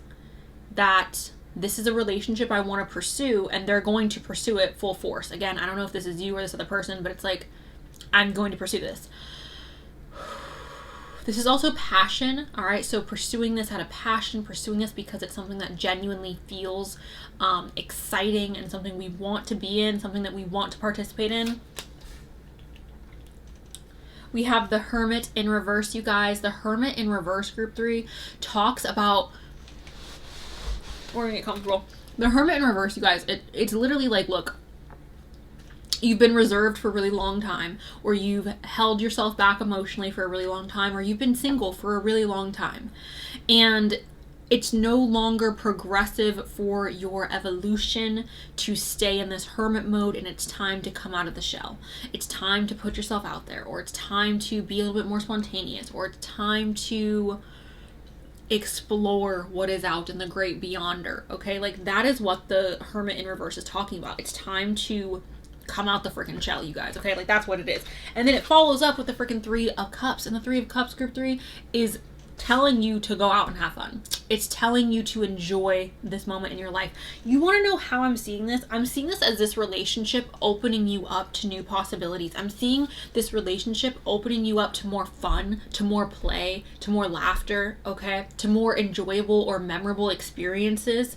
that this is a relationship I want to pursue, and they're going to pursue it full force. Again, I don't know if this is you or this other person, but it's like, I'm going to pursue this. This is also passion, all right? So pursuing this out of passion, pursuing this because it's something that genuinely feels exciting and something we want to be in, something that we want to participate in. We have the Hermit in reverse, you guys. The Hermit in reverse, group 3, talks about, we're gonna get comfortable. The Hermit in reverse, you guys, it's literally like, look, you've been reserved for a really long time, or you've held yourself back emotionally for a really long time, or you've been single for a really long time. And it's no longer progressive for your evolution to stay in this hermit mode, and it's time to come out of the shell. It's time to put yourself out there, or it's time to be a little bit more spontaneous, or it's time to explore what is out in the great beyonder, okay? Like, that is what the Hermit in reverse is talking about. It's time to come out the freaking shell, you guys, okay? Like, that's what it is. And then it follows up with the freaking 3 of Cups, and the 3 of Cups, group 3, is telling you to go out and have fun. It's telling you to enjoy this moment in your life. You want to know how I'm seeing this? I'm seeing this as this relationship opening you up to new possibilities. I'm seeing this relationship opening you up to more fun, to more play, to more laughter, okay? To more enjoyable or memorable experiences.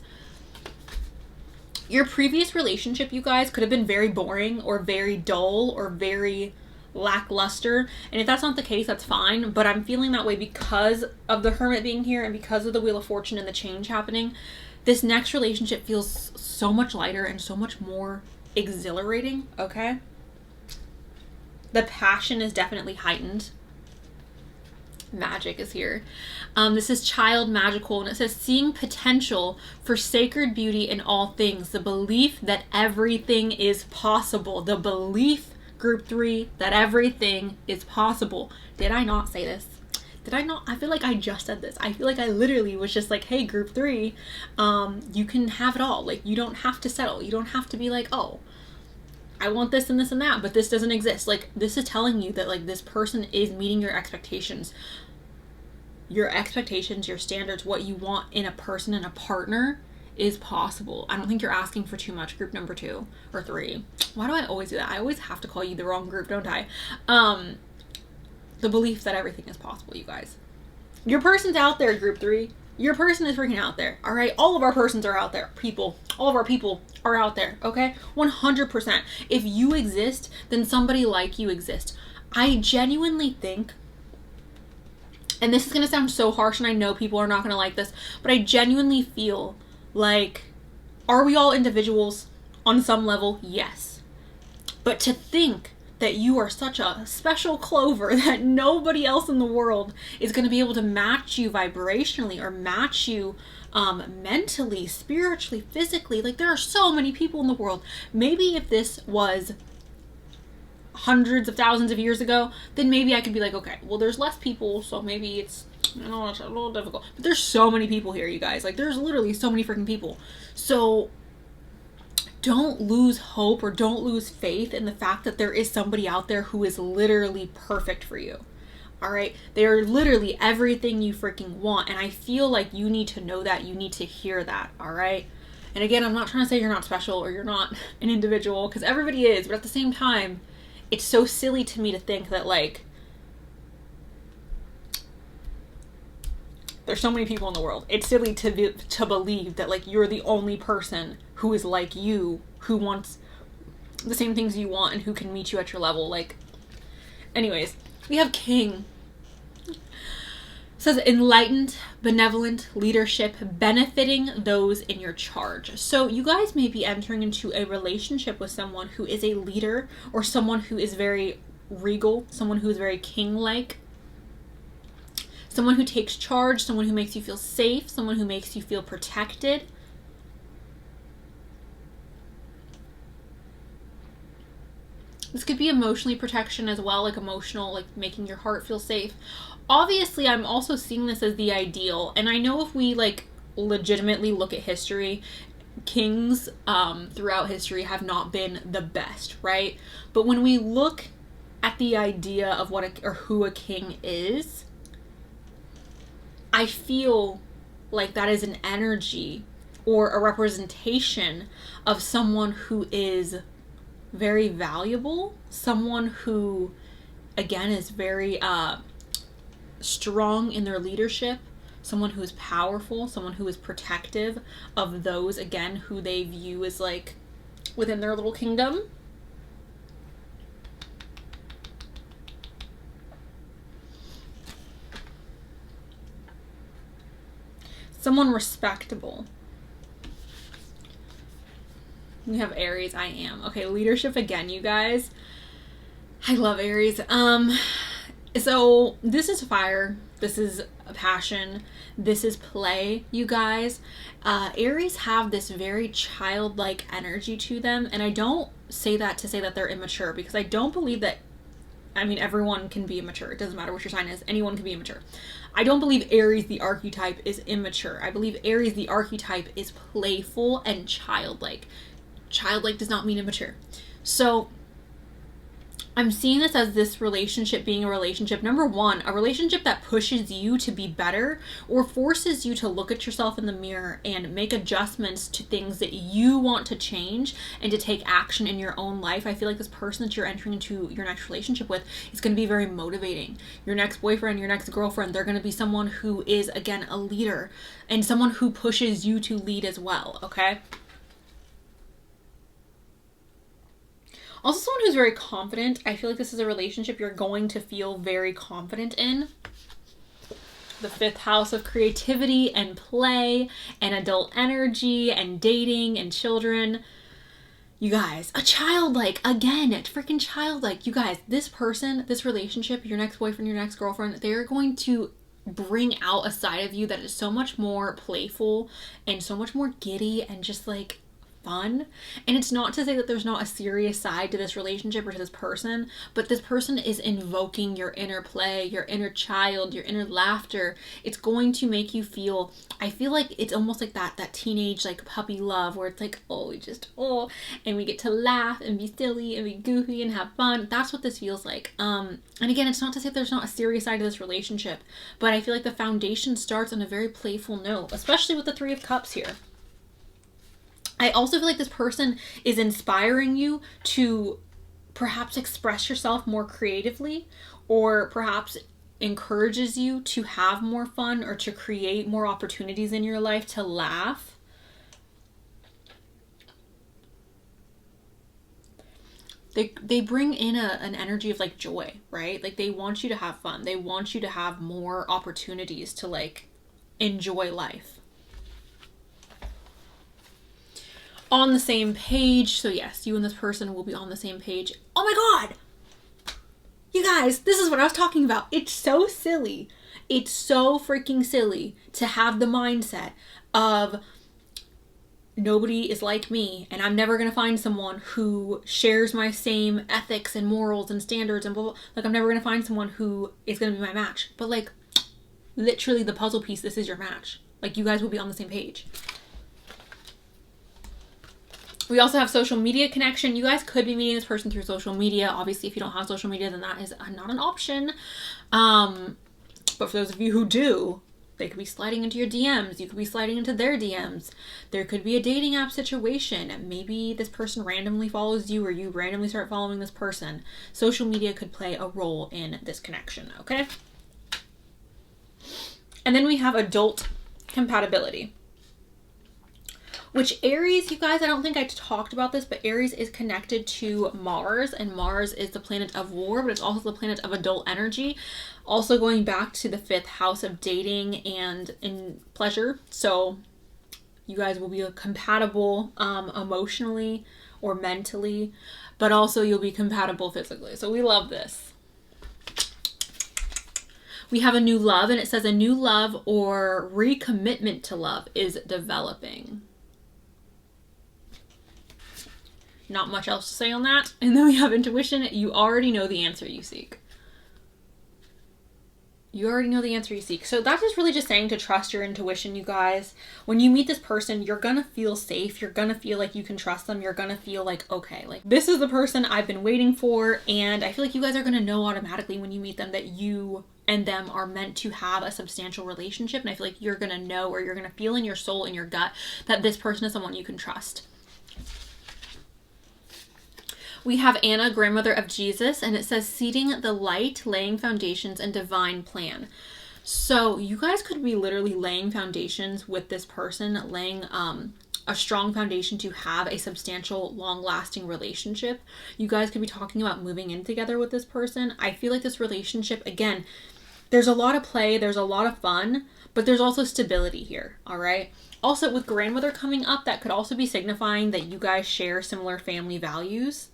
Your previous relationship, you guys, could have been very boring or very dull or very lackluster, and if that's not the case, that's fine, but I'm feeling that way because of the Hermit being here and because of the Wheel of Fortune and the change happening. This next relationship feels so much lighter and so much more exhilarating, okay? The passion is definitely heightened. Magic is here. This is Child Magical, and it says seeing potential for sacred beauty in all things, the belief that everything is possible, the belief, group 3, that everything is possible. Did I not say this? Did I not? I feel like I just said this. I feel like I literally was just like, hey, group 3, you can have it all. Like, you don't have to settle. You don't have to be like, oh, I want this and this and that, but this doesn't exist. Like, this is telling you that, like, this person is meeting your expectations. Your expectations, your standards, what you want in a person and a partner is possible. I don't think you're asking for too much, group number 2 or 3. Why do I always do that? I always have to call you the wrong group, don't I? The belief that everything is possible, you guys. Your person's out there, group 3. Your person is freaking out there, all right? All of our persons are out there, people. All of our people are out there, okay? 100%. If you exist, then somebody like you exists. I genuinely think, and this is going to sound so harsh, and I know people are not going to like this, but I genuinely feel like, are we all individuals on some level? Yes. But to think that you are such a special clover that nobody else in the world is going to be able to match you vibrationally or match you mentally, spiritually, physically. Like, there are so many people in the world. Maybe if this was hundreds of thousands of years ago, then maybe I could be like, okay, well, there's less people, so maybe it's, you know, it's a little difficult. But there's so many people here, you guys. Like, there's literally so many freaking people. So don't lose hope or don't lose faith in the fact that there is somebody out there who is literally perfect for you. All right? They are literally everything you freaking want. And I feel like you need to know that. You need to hear that. All right? And again, I'm not trying to say you're not special or you're not an individual, because everybody is. But at the same time, it's so silly to me to think that, like, there's so many people in the world. It's silly to believe that, like, you're the only person who is like you, who wants the same things you want and who can meet you at your level. Like, anyways, we have King. It says enlightened, benevolent leadership benefiting those in your charge. So you guys may be entering into a relationship with someone who is a leader or someone who is very regal, someone who is very king-like. Someone who takes charge, someone who makes you feel safe, someone who makes you feel protected. This could be emotionally protection as well, like emotional, like making your heart feel safe. Obviously, I'm also seeing this as the ideal. And I know if we like legitimately look at history, kings throughout history have not been the best, right? But when we look at the idea of what or who a king is, I feel like that is an energy or a representation of someone who is very valuable, someone who, again, is very strong in their leadership, someone who is powerful, someone who is protective of those, again, who they view as like within their little kingdom. Someone respectable. We have Aries, I am. Okay, leadership again, you guys. I love Aries. So this is fire. This is a passion. This is play, you guys. Aries have this very childlike energy to them. And I don't say that to say that they're immature, because I don't believe that, I mean, everyone can be immature. It doesn't matter what your sign is. Anyone can be immature. I don't believe Aries, the archetype, is immature. I believe Aries, the archetype, is playful and childlike. Childlike does not mean immature. So I'm seeing this as this relationship being a relationship, number one, a relationship that pushes you to be better or forces you to look at yourself in the mirror and make adjustments to things that you want to change and to take action in your own life. I feel like this person that you're entering into your next relationship with is going to be very motivating. Your next boyfriend, your next girlfriend, they're going to be someone who is, again, a leader and someone who pushes you to lead as well, okay? Also, someone who's very confident. I feel like this is a relationship you're going to feel very confident in. The 5th house of creativity and play and adult energy and dating and children. You guys, a childlike, again, it's freaking childlike. You guys, this person, this relationship, your next boyfriend, your next girlfriend, they're going to bring out a side of you that is so much more playful and so much more giddy and just like fun. And it's not to say that there's not a serious side to this relationship or to this person, but this person is invoking your inner play, your inner child, your inner laughter. It's going to make you feel, I feel like it's almost like that teenage like puppy love where it's like, oh, we just, oh, and we get to laugh and be silly and be goofy and have fun. That's what this feels like. And again, it's not to say there's not a serious side to this relationship, but I feel like the foundation starts on a very playful note, especially with the 3 of Cups here. I also feel like this person is inspiring you to perhaps express yourself more creatively, or perhaps encourages you to have more fun or to create more opportunities in your life to laugh. They bring in an energy of like joy, right? Like they want you to have fun. They want you to have more opportunities to like enjoy life. On the same page. So yes, you and this person will be on the same page. Oh my God! You guys, this is what I was talking about. It's so silly. It's so freaking silly to have the mindset of nobody is like me and I'm never going to find someone who shares my same ethics and morals and standards and blah, blah. Like I'm never going to find someone who is going to be my match. But like literally the puzzle piece, this is your match. Like you guys will be on the same page. We also have social media connection. You guys could be meeting this person through social media. Obviously, if you don't have social media, then that is not an option. But for those of you who do, they could be sliding into your DMs. You could be sliding into their DMs. There could be a dating app situation. Maybe this person randomly follows you or you randomly start following this person. Social media could play a role in this connection, okay? And then we have adult compatibility. Which Aries, you guys, I don't think I talked about this, but Aries is connected to Mars, and Mars is the planet of war, but it's also the planet of adult energy. Also going back to the 5th house of dating and in pleasure. So you guys will be compatible emotionally or mentally, but also you'll be compatible physically. So we love this. We have a new love, and it says a new love or recommitment to love is developing. Not much else to say on that. And then we have intuition. You already know the answer you seek. You already know the answer you seek. So that's just really just saying to trust your intuition, you guys. When you meet this person, you're going to feel safe. You're going to feel like you can trust them. You're going to feel like, okay, like this is the person I've been waiting for. And I feel like you guys are going to know automatically when you meet them that you and them are meant to have a substantial relationship. And I feel like you're going to know, or you're going to feel in your soul, in your gut, that this person is someone you can trust. We have Anna, grandmother of Jesus, and it says seeding the light, laying foundations, and divine plan. So you guys could be literally laying foundations with this person, laying a strong foundation to have a substantial, long-lasting relationship. You guys could be talking about moving in together with this person. I feel like this relationship, again, there's a lot of play, there's a lot of fun, but there's also stability here, all right? Also, with grandmother coming up, that could also be signifying that you guys share similar family values.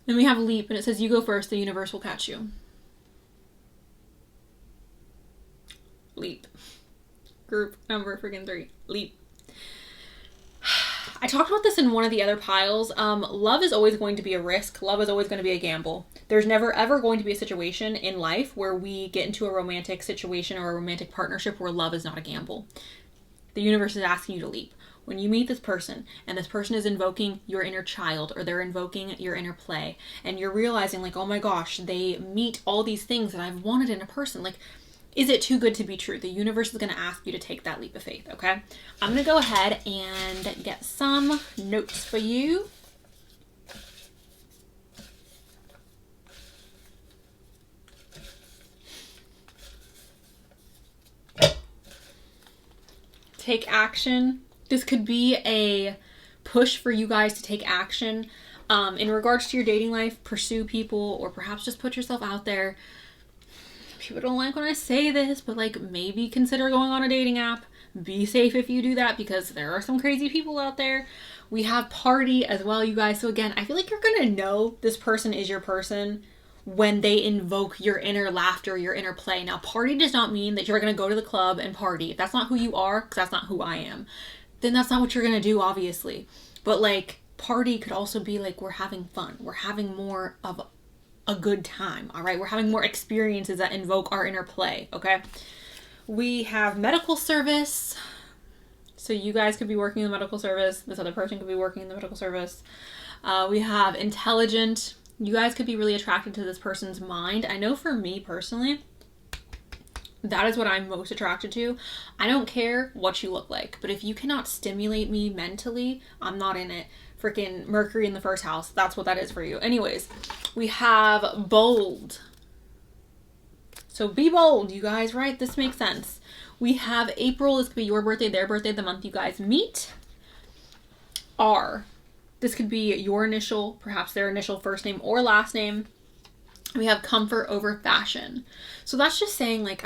Then we have leap, and it says, you go first, the universe will catch you. Leap. Group number freaking 3. Leap. I talked about this in one of the other piles. Love is always going to be a risk. Love is always going to be a gamble. There's never ever going to be a situation in life where we get into a romantic situation or a romantic partnership where love is not a gamble. The universe is asking you to leap. When you meet this person and this person is invoking your inner child, or they're invoking your inner play, and you're realizing like, oh my gosh, they meet all these things that I've wanted in a person. Like, is it too good to be true? The universe is going to ask you to take that leap of faith, okay? I'm going to go ahead and get some notes for you. Take action. This could be a push for you guys to take action in regards to your dating life. Pursue people, or perhaps just put yourself out there. People don't like when I say this, but like maybe consider going on a dating app. Be safe if you do that, because there are some crazy people out there. We have party as well, you guys. So again, I feel like you're gonna know this person is your person when they invoke your inner laughter, your inner play. Now, party does not mean that you're gonna go to the club and party. If that's not who you are, because that's not who I am, then that's not what you're gonna do, obviously. But like, party could also be like, we're having fun. We're having more of a good time, all right? We're having more experiences that invoke our inner play, okay? We have medical service. So you guys could be working in the medical service. This other person could be working in the medical service. We have intelligent. You guys could be really attracted to this person's mind. I know for me personally, that is what I'm most attracted to. I don't care what you look like, but if you cannot stimulate me mentally, I'm not in it. Freaking Mercury in the first house. That's what that is for you. Anyways, we have bold. So be bold, you guys, right? This makes sense. We have April. This could be your birthday, their birthday, the month you guys meet. R. This could be your initial, perhaps their initial first name or last name. We have comfort over fashion. So that's just saying like,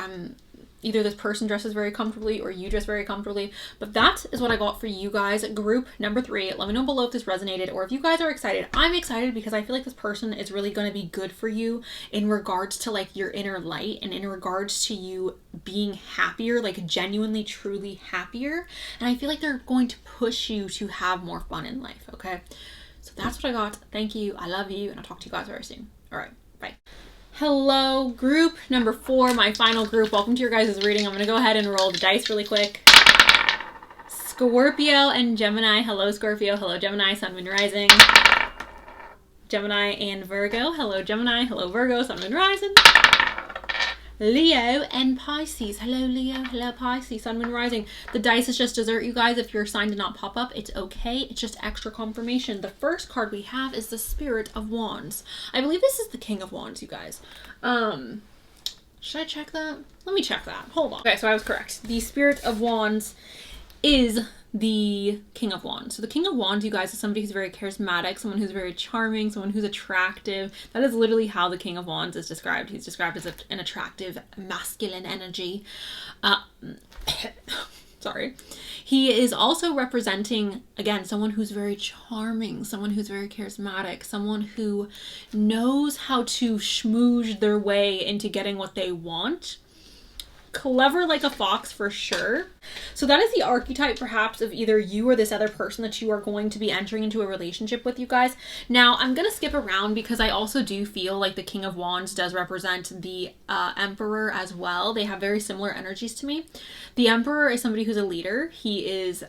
either this person dresses very comfortably or you dress very comfortably. But that is what I got for you guys. Group number 3. Let me know below if this resonated or if you guys are excited. I'm excited because I feel like this person is really going to be good for you in regards to like your inner light and in regards to you being happier, like genuinely, truly happier. And I feel like they're going to push you to have more fun in life, okay? So that's what I got. Thank you. I love you. And I'll talk to you guys very soon. All right. Bye. Hello, group number 4, my final group. Welcome to your guys' reading. I'm going to go ahead and roll the dice really quick. Scorpio and Gemini. Hello, Scorpio. Hello, Gemini. Sun, Moon, Rising. Gemini and Virgo. Hello, Gemini. Hello, Virgo. Sun, Moon, Rising. Leo and Pisces. Hello, Leo. Hello, Pisces. Sun, Moon, Rising. The dice is just dessert, you guys. If your sign did not pop up, it's okay. It's just extra confirmation. The first card we have is the Spirit of Wands. I believe this is the King of Wands, you guys. Should I check that? Let me check that. Hold on. Okay, so I was correct. The Spirit of Wands is the King of Wands. So the King of Wands, you guys, is somebody who's very charismatic, someone who's very charming, someone who's attractive. That is literally how the King of Wands is described. He's described as an attractive, masculine energy. Sorry. He is also representing, again, someone who's very charming, someone who's very charismatic, someone who knows how to schmooze their way into getting what they want. clever like a fox for sure. So that is the archetype perhaps of either you or this other person that you are going to be entering into a relationship with, you guys. Now I'm going to skip around because I also do feel like the King of Wands does represent the Emperor as well. They have very similar energies to me. The Emperor is somebody who's a leader. He is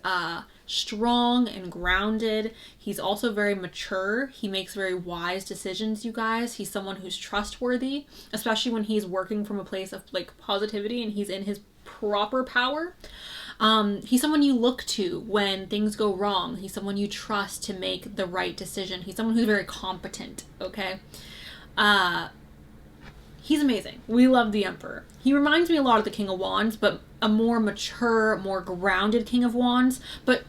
strong and grounded. He's also very mature. He makes very wise decisions, you guys. He's someone who's trustworthy, especially when he's working from a place of like positivity and he's in his proper power. He's someone you look to when things go wrong. He's someone you trust to make the right decision. He's someone who's very competent, okay? He's amazing. We love the Emperor. He reminds me a lot of the King of Wands, but a more mature, more grounded King of Wands. But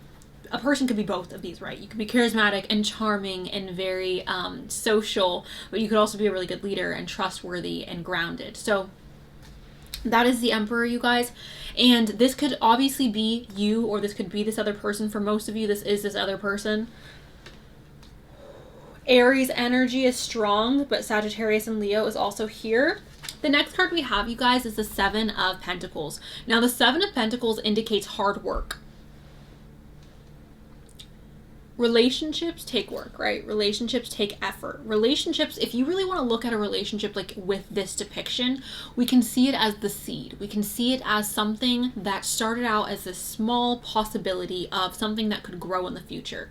a person could be both of these, right? You could be charismatic and charming and very social, but you could also be a really good leader and trustworthy and grounded. So that is the Emperor, you guys. And this could obviously be you, or this could be this other person. For most of you, this is this other person. Aries energy is strong, but Sagittarius and Leo is also here. The next card we have, you guys, is the Seven of Pentacles. Now, the Seven of Pentacles indicates hard work. Relationships take work, right? Relationships take effort. Relationships, if you really want to look at a relationship like with this depiction, we can see it as the seed. We can see it as something that started out as a small possibility of something that could grow in the future.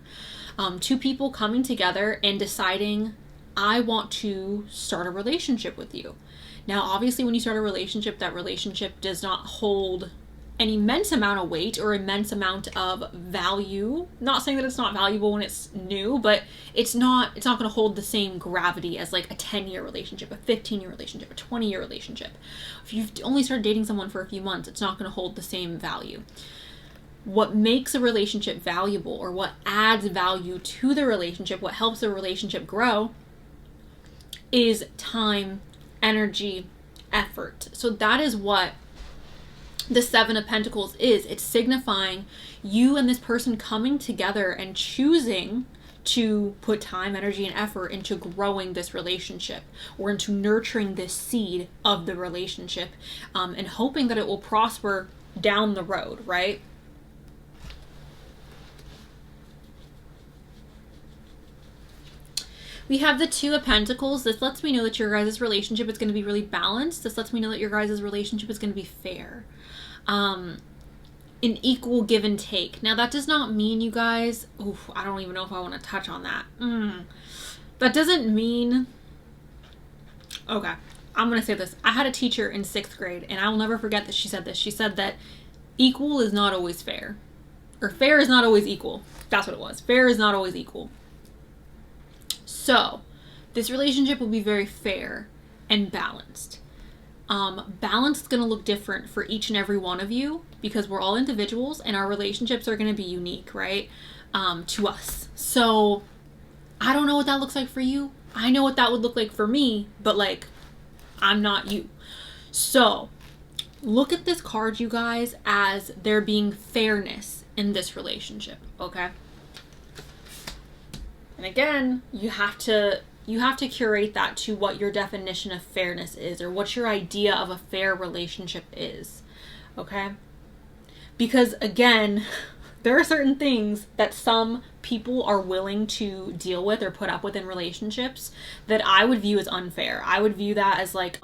Two people coming together and deciding, I want to start a relationship with you. Now, obviously, when you start a relationship, that relationship does not hold an immense amount of weight or immense amount of value. Not saying that it's not valuable when it's new, but it's not going to hold the same gravity as like a 10-year relationship, a 15-year relationship, a 20-year relationship. If you've only started dating someone for a few months, it's not going to hold the same value. What makes a relationship valuable, or what adds value to the relationship, what helps the relationship grow, is time, energy, effort. So that is what the Seven of Pentacles is. It's signifying you and this person coming together and choosing to put time, energy, and effort into growing this relationship, or into nurturing this seed of the relationship, and hoping that it will prosper down the road, right? We have the Two of Pentacles. This lets me know that your guys' relationship is going to be really balanced. This lets me know that your guys' relationship is going to be fair. An equal give and take. Now, that does not mean, you guys... Oof, I don't even know if I want to touch on that. That doesn't mean... Okay, I'm going to say this. I had a teacher in 6th grade, and I will never forget that she said this. She said that equal is not always fair. Or fair is not always equal. That's what it was. Fair is not always equal. So, this relationship will be very fair and balanced. Balance is going to look different for each and every one of you, because we're all individuals and our relationships are going to be unique, right? To us. So, I don't know what that looks like for you. I know what that would look like for me, but like, I'm not you. So, look at this card, you guys, as there being fairness in this relationship, okay? And again, you have to curate that to what your definition of fairness is, or what your idea of a fair relationship is, okay? Because again, there are certain things that some people are willing to deal with or put up with in relationships that I would view as unfair. I would view that as like,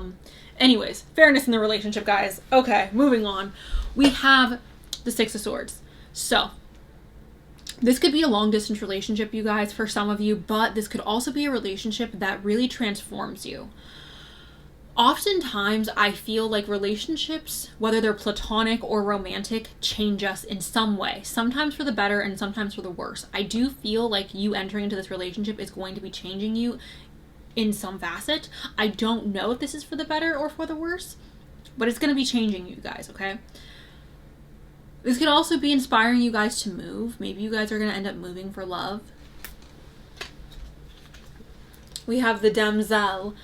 anyways, fairness in the relationship, guys. Okay, moving on. We have the Six of Swords. So, this could be a long-distance relationship, you guys, for some of you, but this could also be a relationship that really transforms you. Oftentimes, I feel like relationships, whether they're platonic or romantic, change us in some way. Sometimes for the better and sometimes for the worse. I do feel like you entering into this relationship is going to be changing you in some facet. I don't know if this is for the better or for the worse, but it's going to be changing you guys, okay? This could also be inspiring you guys to move. Maybe you guys are going to end up moving for love. We have the Demoiselle,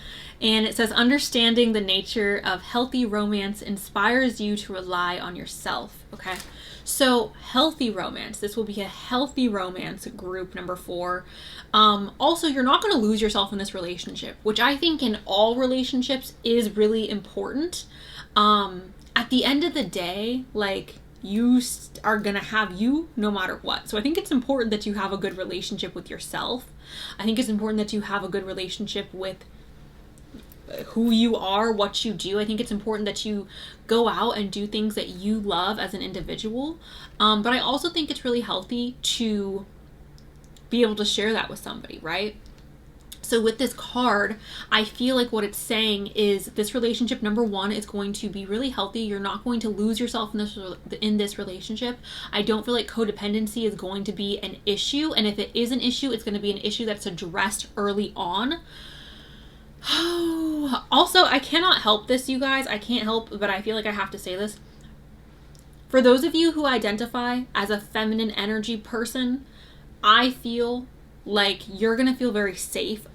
and it says, understanding the nature of healthy romance inspires you to rely on yourself, okay? So, healthy romance. This will be a healthy romance group, number 4. Also, you're not going to lose yourself in this relationship, which I think in all relationships is really important. at the end of the day, like, you are gonna have you no matter what. So I think it's important that you have a good relationship with yourself. I think it's important that you have a good relationship with who you are, what you do. I think it's important that you go out and do things that you love as an individual. But I also think it's really healthy to be able to share that with somebody, right? So with this card, I feel like what it's saying is this relationship, number one, is going to be really healthy. You're not going to lose yourself in this relationship. I don't feel like codependency is going to be an issue. And if it is an issue, it's going to be an issue that's addressed early on. Also, I cannot help this, you guys. I can't help, but I feel like I have to say this. For those of you who identify as a feminine energy person, I feel like you're going to feel very safe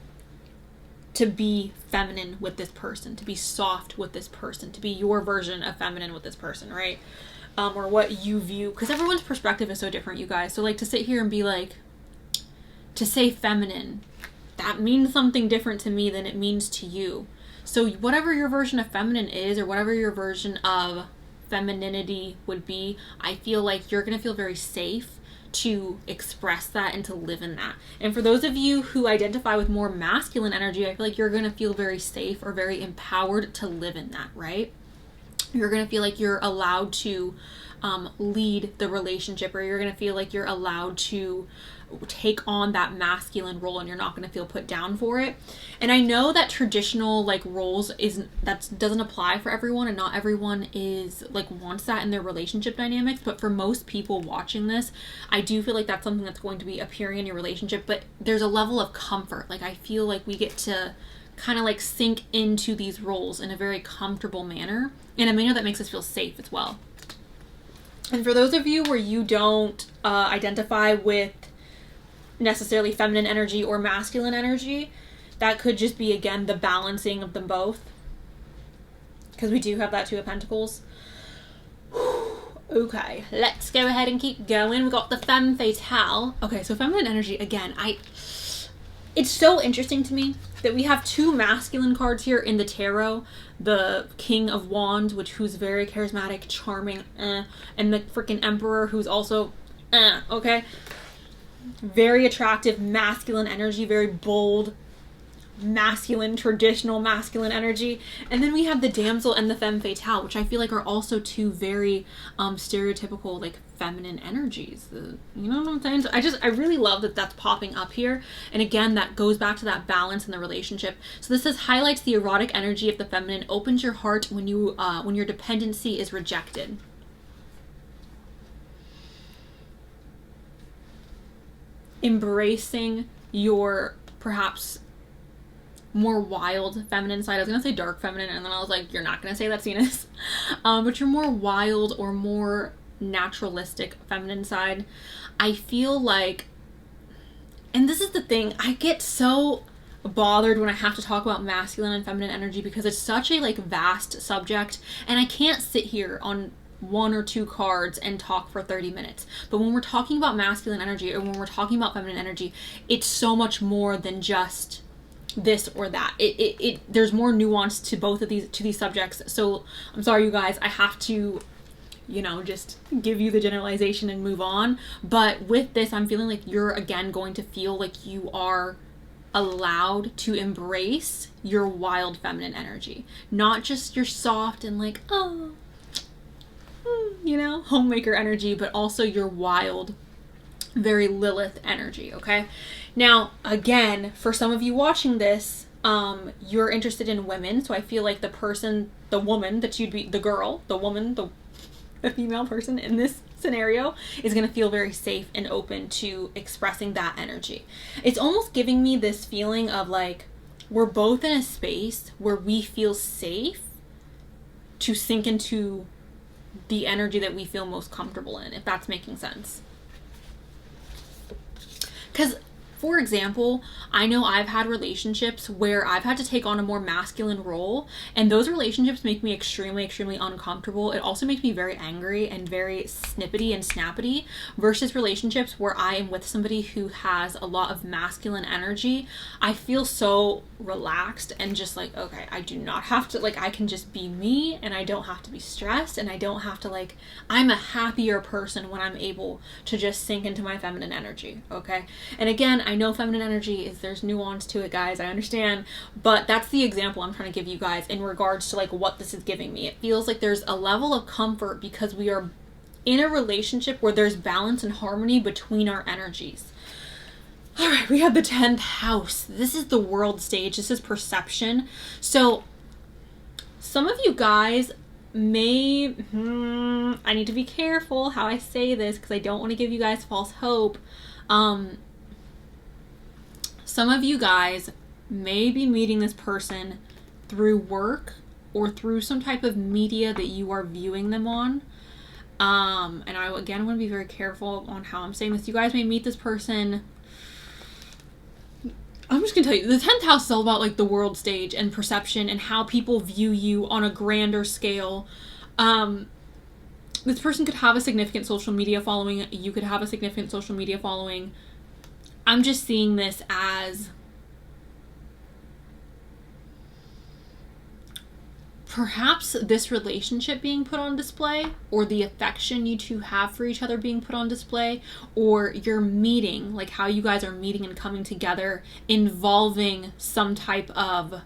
to be feminine with this person, to be soft with this person, to be your version of feminine with this person, right? Or what you view, because everyone's perspective is so different, you guys. So like to sit here and be like, to say feminine, that means something different to me than it means to you. So whatever your version of feminine is, or whatever your version of femininity would be, I feel like you're going to feel very safe to express that and to live in that. And for those of you who identify with more masculine energy, I feel like you're going to feel very safe or very empowered to live in that, right? You're going to feel like you're allowed to lead the relationship, or you're going to feel like you're allowed to take on that masculine role, and you're not going to feel put down for it. And I know that traditional like roles doesn't apply for everyone, and not everyone is like wants that in their relationship dynamics, but for most people watching this, I do feel like that's something that's going to be appearing in your relationship. But there's a level of comfort. Like I feel like we get to kind of like sink into these roles in a very comfortable manner, in a manner that makes us feel safe as well. And for those of you where you don't identify with necessarily feminine energy or masculine energy, that could just be, again, the balancing of them both, because we do have that Two of Pentacles. Okay, let's go ahead and keep going. We got the Femme Fatale. Okay, so feminine energy, again, it's so interesting to me that we have two masculine cards here in the tarot. The King of Wands, who's very charismatic, charming, and the freaking Emperor, who's also, okay? Very attractive, masculine energy, very bold, masculine, traditional masculine energy. And then we have the Damsel and the Femme Fatale, which I feel like are also two very stereotypical, like, feminine energies. You know what I'm saying? So I really love that that's popping up here. And again, that goes back to that balance in the relationship. So this says, highlights the erotic energy of the feminine, opens your heart when your dependency is rejected. Embracing your perhaps more wild feminine side. I was going to say dark feminine, and then I was like, you're not going to say that, Cenus. But your more wild or more naturalistic feminine side. I feel like, and this is the thing, I get so bothered when I have to talk about masculine and feminine energy, because it's such a like vast subject, and I can't sit here on one or two cards and talk for 30 minutes. But when we're talking about masculine energy, or when we're talking about feminine energy, it's so much more than just this or that. There's more nuance to both of these subjects. So I'm sorry, you guys, I have to, just give you the generalization and move on. But with this, I'm feeling like you're again going to feel like you are allowed to embrace your wild feminine energy, not just your soft and like, homemaker energy, but also your wild, very Lilith energy, okay? Now, again, for some of you watching this, you're interested in women, so I feel like the woman that you'd be, the girl, the woman, the female person in this scenario is going to feel very safe and open to expressing that energy. It's almost giving me this feeling of like, we're both in a space where we feel safe to sink into the energy that we feel most comfortable in, if that's making sense. Because For example, I know I've had relationships where I've had to take on a more masculine role, and those relationships make me extremely, extremely uncomfortable. It also makes me very angry and very snippety and snappity, versus relationships where I am with somebody who has a lot of masculine energy. I feel so relaxed and just like, okay, I do not have to, like, I can just be me, and I don't have to be stressed, and I don't have to, like, I'm a happier person when I'm able to just sink into my feminine energy, okay? And again, I know feminine energy there's nuance to it, guys, I understand, but that's the example I'm trying to give you guys in regards to like what this is giving me. It feels like there's a level of comfort because we are in a relationship where there's balance and harmony between our energies. All right, we have the 10th house. This is the world stage. This is perception. So some of you guys may, I need to be careful how I say this because I don't want to give you guys false hope. Some of you guys may be meeting this person through work or through some type of media that you are viewing them on. And I, again, want to be very careful on how I'm saying this. You guys may meet this person. I'm just going to tell you, the 10th house is all about like the world stage and perception and how people view you on a grander scale. This person could have a significant social media following. You could have a significant social media following. I'm just seeing this as perhaps this relationship being put on display, or the affection you two have for each other being put on display, or your meeting, like how you guys are meeting and coming together, involving some type of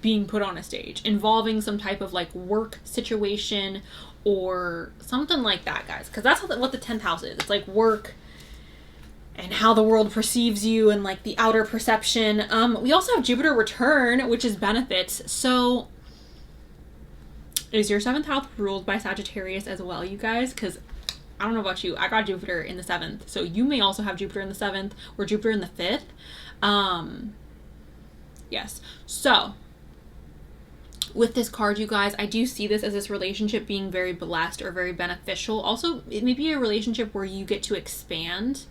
being put on a stage, involving some type of like work situation or something like that, guys, because that's what the 10th house is. It's like work and how the world perceives you and like the outer perception. We also have Jupiter return, which is benefits. So is your 7th house ruled by Sagittarius as well, you guys? Because I don't know about you, I got Jupiter in the 7th, so you may also have Jupiter in the 7th or Jupiter in the 5th. Yes, so with this card, you guys, I do see this as this relationship being very blessed or very beneficial. Also, it may be a relationship where you get to expand,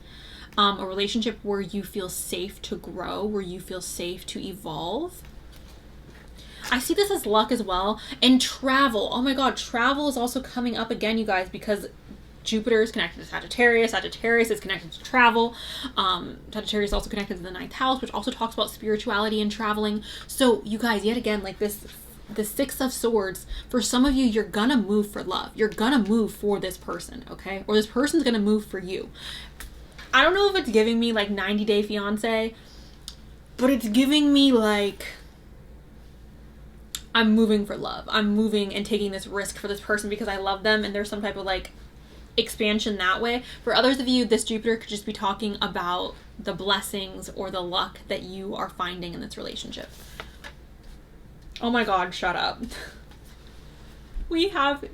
a relationship where you feel safe to grow, where you feel safe to evolve. I see this as luck as well. And travel. Oh my god, travel is also coming up again, you guys, because Jupiter is connected to Sagittarius. Sagittarius is connected to travel. Sagittarius is also connected to the 9th house, which also talks about spirituality and traveling. So, you guys, yet again, like this, the 6 of Swords, for some of you, you're gonna move for love. You're gonna move for this person, okay? Or this person's gonna move for you. I don't know if it's giving me like 90 Day Fiance, but it's giving me like, I'm moving for love. I'm moving and taking this risk for this person because I love them, and there's some type of like expansion that way. For others of you, this Jupiter could just be talking about the blessings or the luck that you are finding in this relationship. Oh my god, shut up. We have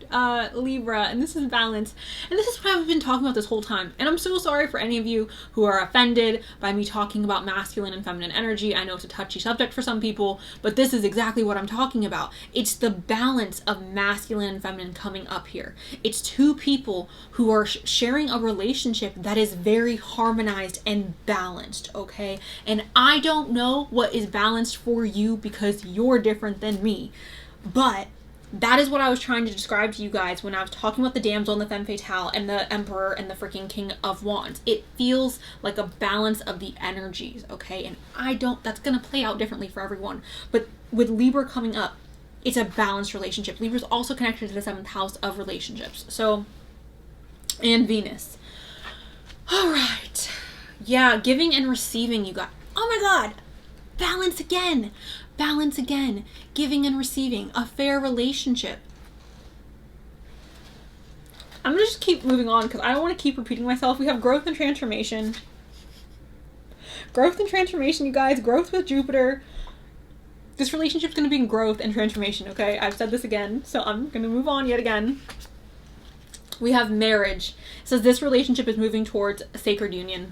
Libra, and this is balance. And this is what I've been talking about this whole time. And I'm so sorry for any of you who are offended by me talking about masculine and feminine energy. I know it's a touchy subject for some people, but this is exactly what I'm talking about. It's the balance of masculine and feminine coming up here. It's two people who are sharing a relationship that is very harmonized and balanced, okay? And I don't know what is balanced for you because you're different than me, but that is what I was trying to describe to you guys when I was talking about the damsel and the femme fatale and the emperor and the freaking king of wands. It feels like a balance of the energies, okay? And that's going to play out differently for everyone. But with Libra coming up, it's a balanced relationship. Libra's also connected to the 7th house of relationships. So, and Venus. All right. Yeah, giving and receiving, you got. Oh my god. Balance again. Balance again, giving and receiving, a fair relationship. I'm gonna just keep moving on because I don't want to keep repeating myself. We have growth and transformation. Growth and transformation, you guys. Growth with Jupiter. This relationship's gonna be in growth and transformation, okay? I've said this again, so I'm gonna move on yet again. We have marriage. It says this relationship is moving towards a sacred union.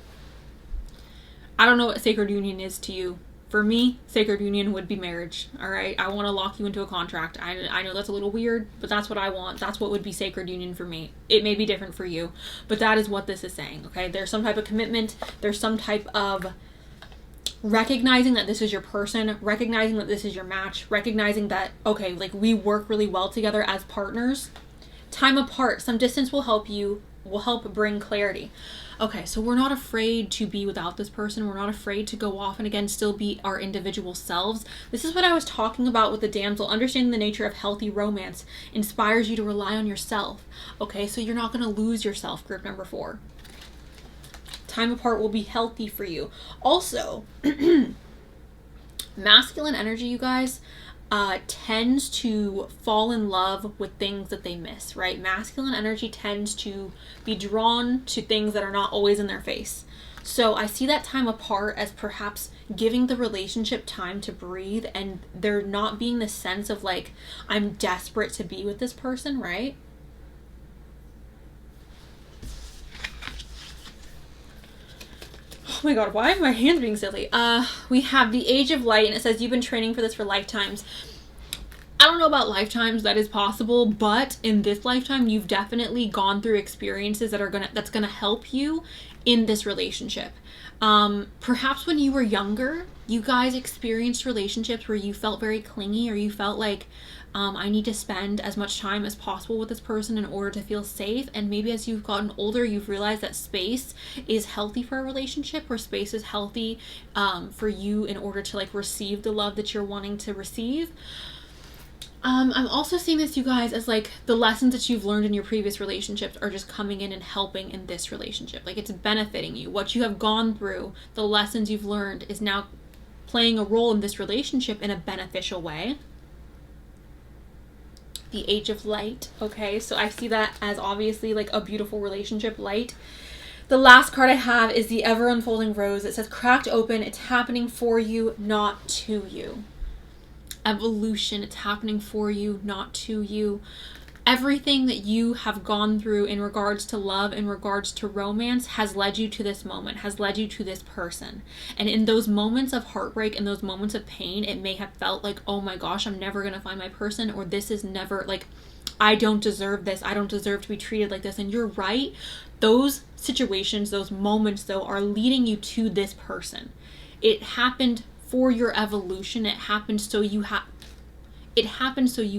I don't know what sacred union is to you. For me, sacred union would be marriage. All right. I want to lock you into a contract. I know that's a little weird, but that's what I want. That's what would be sacred union for me. It may be different for you, but that is what this is saying. Okay. There's some type of commitment. There's some type of recognizing that this is your person, recognizing that this is your match, recognizing that, okay, like we work really well together as partners. Time apart, some distance will help bring clarity. Okay, so we're not afraid to be without this person. We're not afraid to go off and again still be our individual selves. This is what I was talking about with the damsel. Understanding the nature of healthy romance inspires you to rely on yourself. Okay, so you're not going to lose yourself, group number 4. Time apart will be healthy for you. Also, masculine energy, you guys, tends to fall in love with things that they miss, right? Masculine energy tends to be drawn to things that are not always in their face. So I see that time apart as perhaps giving the relationship time to breathe, and there not being the sense of like, I'm desperate to be with this person, right? Oh my god, why are my hands being silly? We have the Age of Light, and it says you've been training for this for lifetimes. I don't know about lifetimes, that is possible, but in this lifetime, you've definitely gone through experiences that's gonna help you in this relationship. Perhaps when you were younger, you guys experienced relationships where you felt very clingy, or you felt like, I need to spend as much time as possible with this person in order to feel safe. And maybe as you've gotten older, you've realized that space is healthy for a relationship, or space is healthy for you in order to like receive the love that you're wanting to receive. I'm also seeing this, you guys, as like the lessons that you've learned in your previous relationships are just coming in and helping in this relationship. Like it's benefiting you. What you have gone through, the lessons you've learned is now playing a role in this relationship in a beneficial way. The Age of Light. Okay, so I see that as obviously like a beautiful relationship, light. The last card I have is the Ever Unfolding Rose. It says cracked open. It's happening for you, not to you. Evolution. It's happening for you, not to you. Everything that you have gone through in regards to love, in regards to romance, has led you to this moment, has led you to this person. And in those moments of heartbreak and those moments of pain, it may have felt like, oh my gosh, I'm never going to find my person, or this is never, like, I don't deserve this. I don't deserve to be treated like this. And you're right. Those situations, those moments, though, are leading you to this person. It happened for your evolution. It happened so you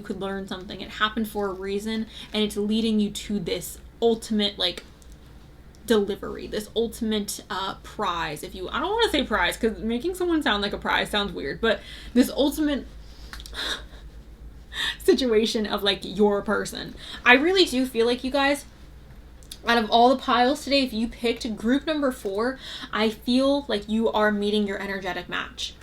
could learn something. It happened for a reason, and it's leading you to this ultimate like delivery, this ultimate prize. I don't want to say prize because making someone sound like a prize sounds weird, but this ultimate situation of like your person. I really do feel like, you guys, out of all the piles today, if you picked group number 4, I feel like you are meeting your energetic match.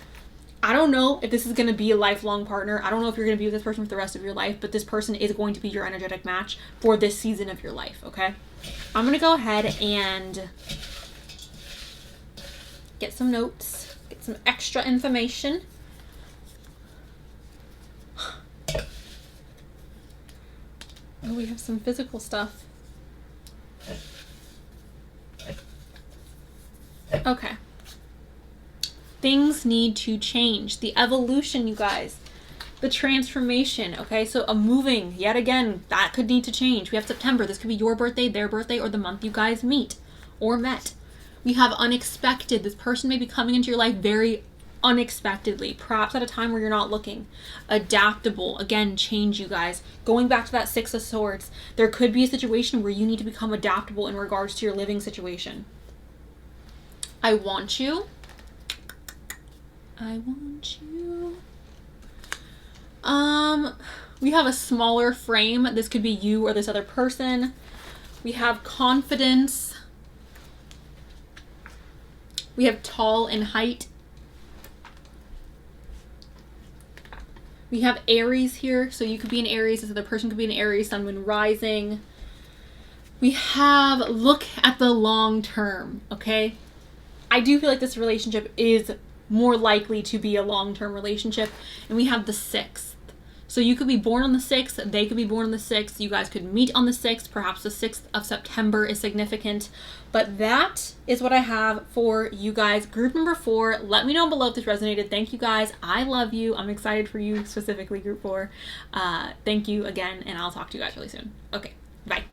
I don't know if this is going to be a lifelong partner. I don't know if you're going to be with this person for the rest of your life, but this person is going to be your energetic match for this season of your life, okay? I'm going to go ahead and get some notes, get some extra information. Oh, we have some physical stuff. Okay. Things need to change. The evolution, you guys. The transformation, okay? So a moving, yet again, that could need to change. We have September. This could be your birthday, their birthday, or the month you guys meet or met. We have unexpected. This person may be coming into your life very unexpectedly, perhaps at a time where you're not looking. Adaptable, again, change, you guys. Going back to that Six of Swords, there could be a situation where you need to become adaptable in regards to your living situation. I want you. I want you. We have a smaller frame. This could be you or this other person. We have confidence. We have tall in height. We have Aries here. So you could be an Aries. This other person could be an Aries, Sun, Moon, Rising. We have look at the long term, okay? I do feel like this relationship is more likely to be a long-term relationship. And we have the 6th. So you could be born on the 6th, they could be born on the 6th, you guys could meet on the 6th, perhaps the 6th of September is significant. But that is what I have for you guys. Group number 4, let me know below if this resonated. Thank you guys. I love you. I'm excited for you, specifically group 4. Thank you again, and I'll talk to you guys really soon. Okay, bye.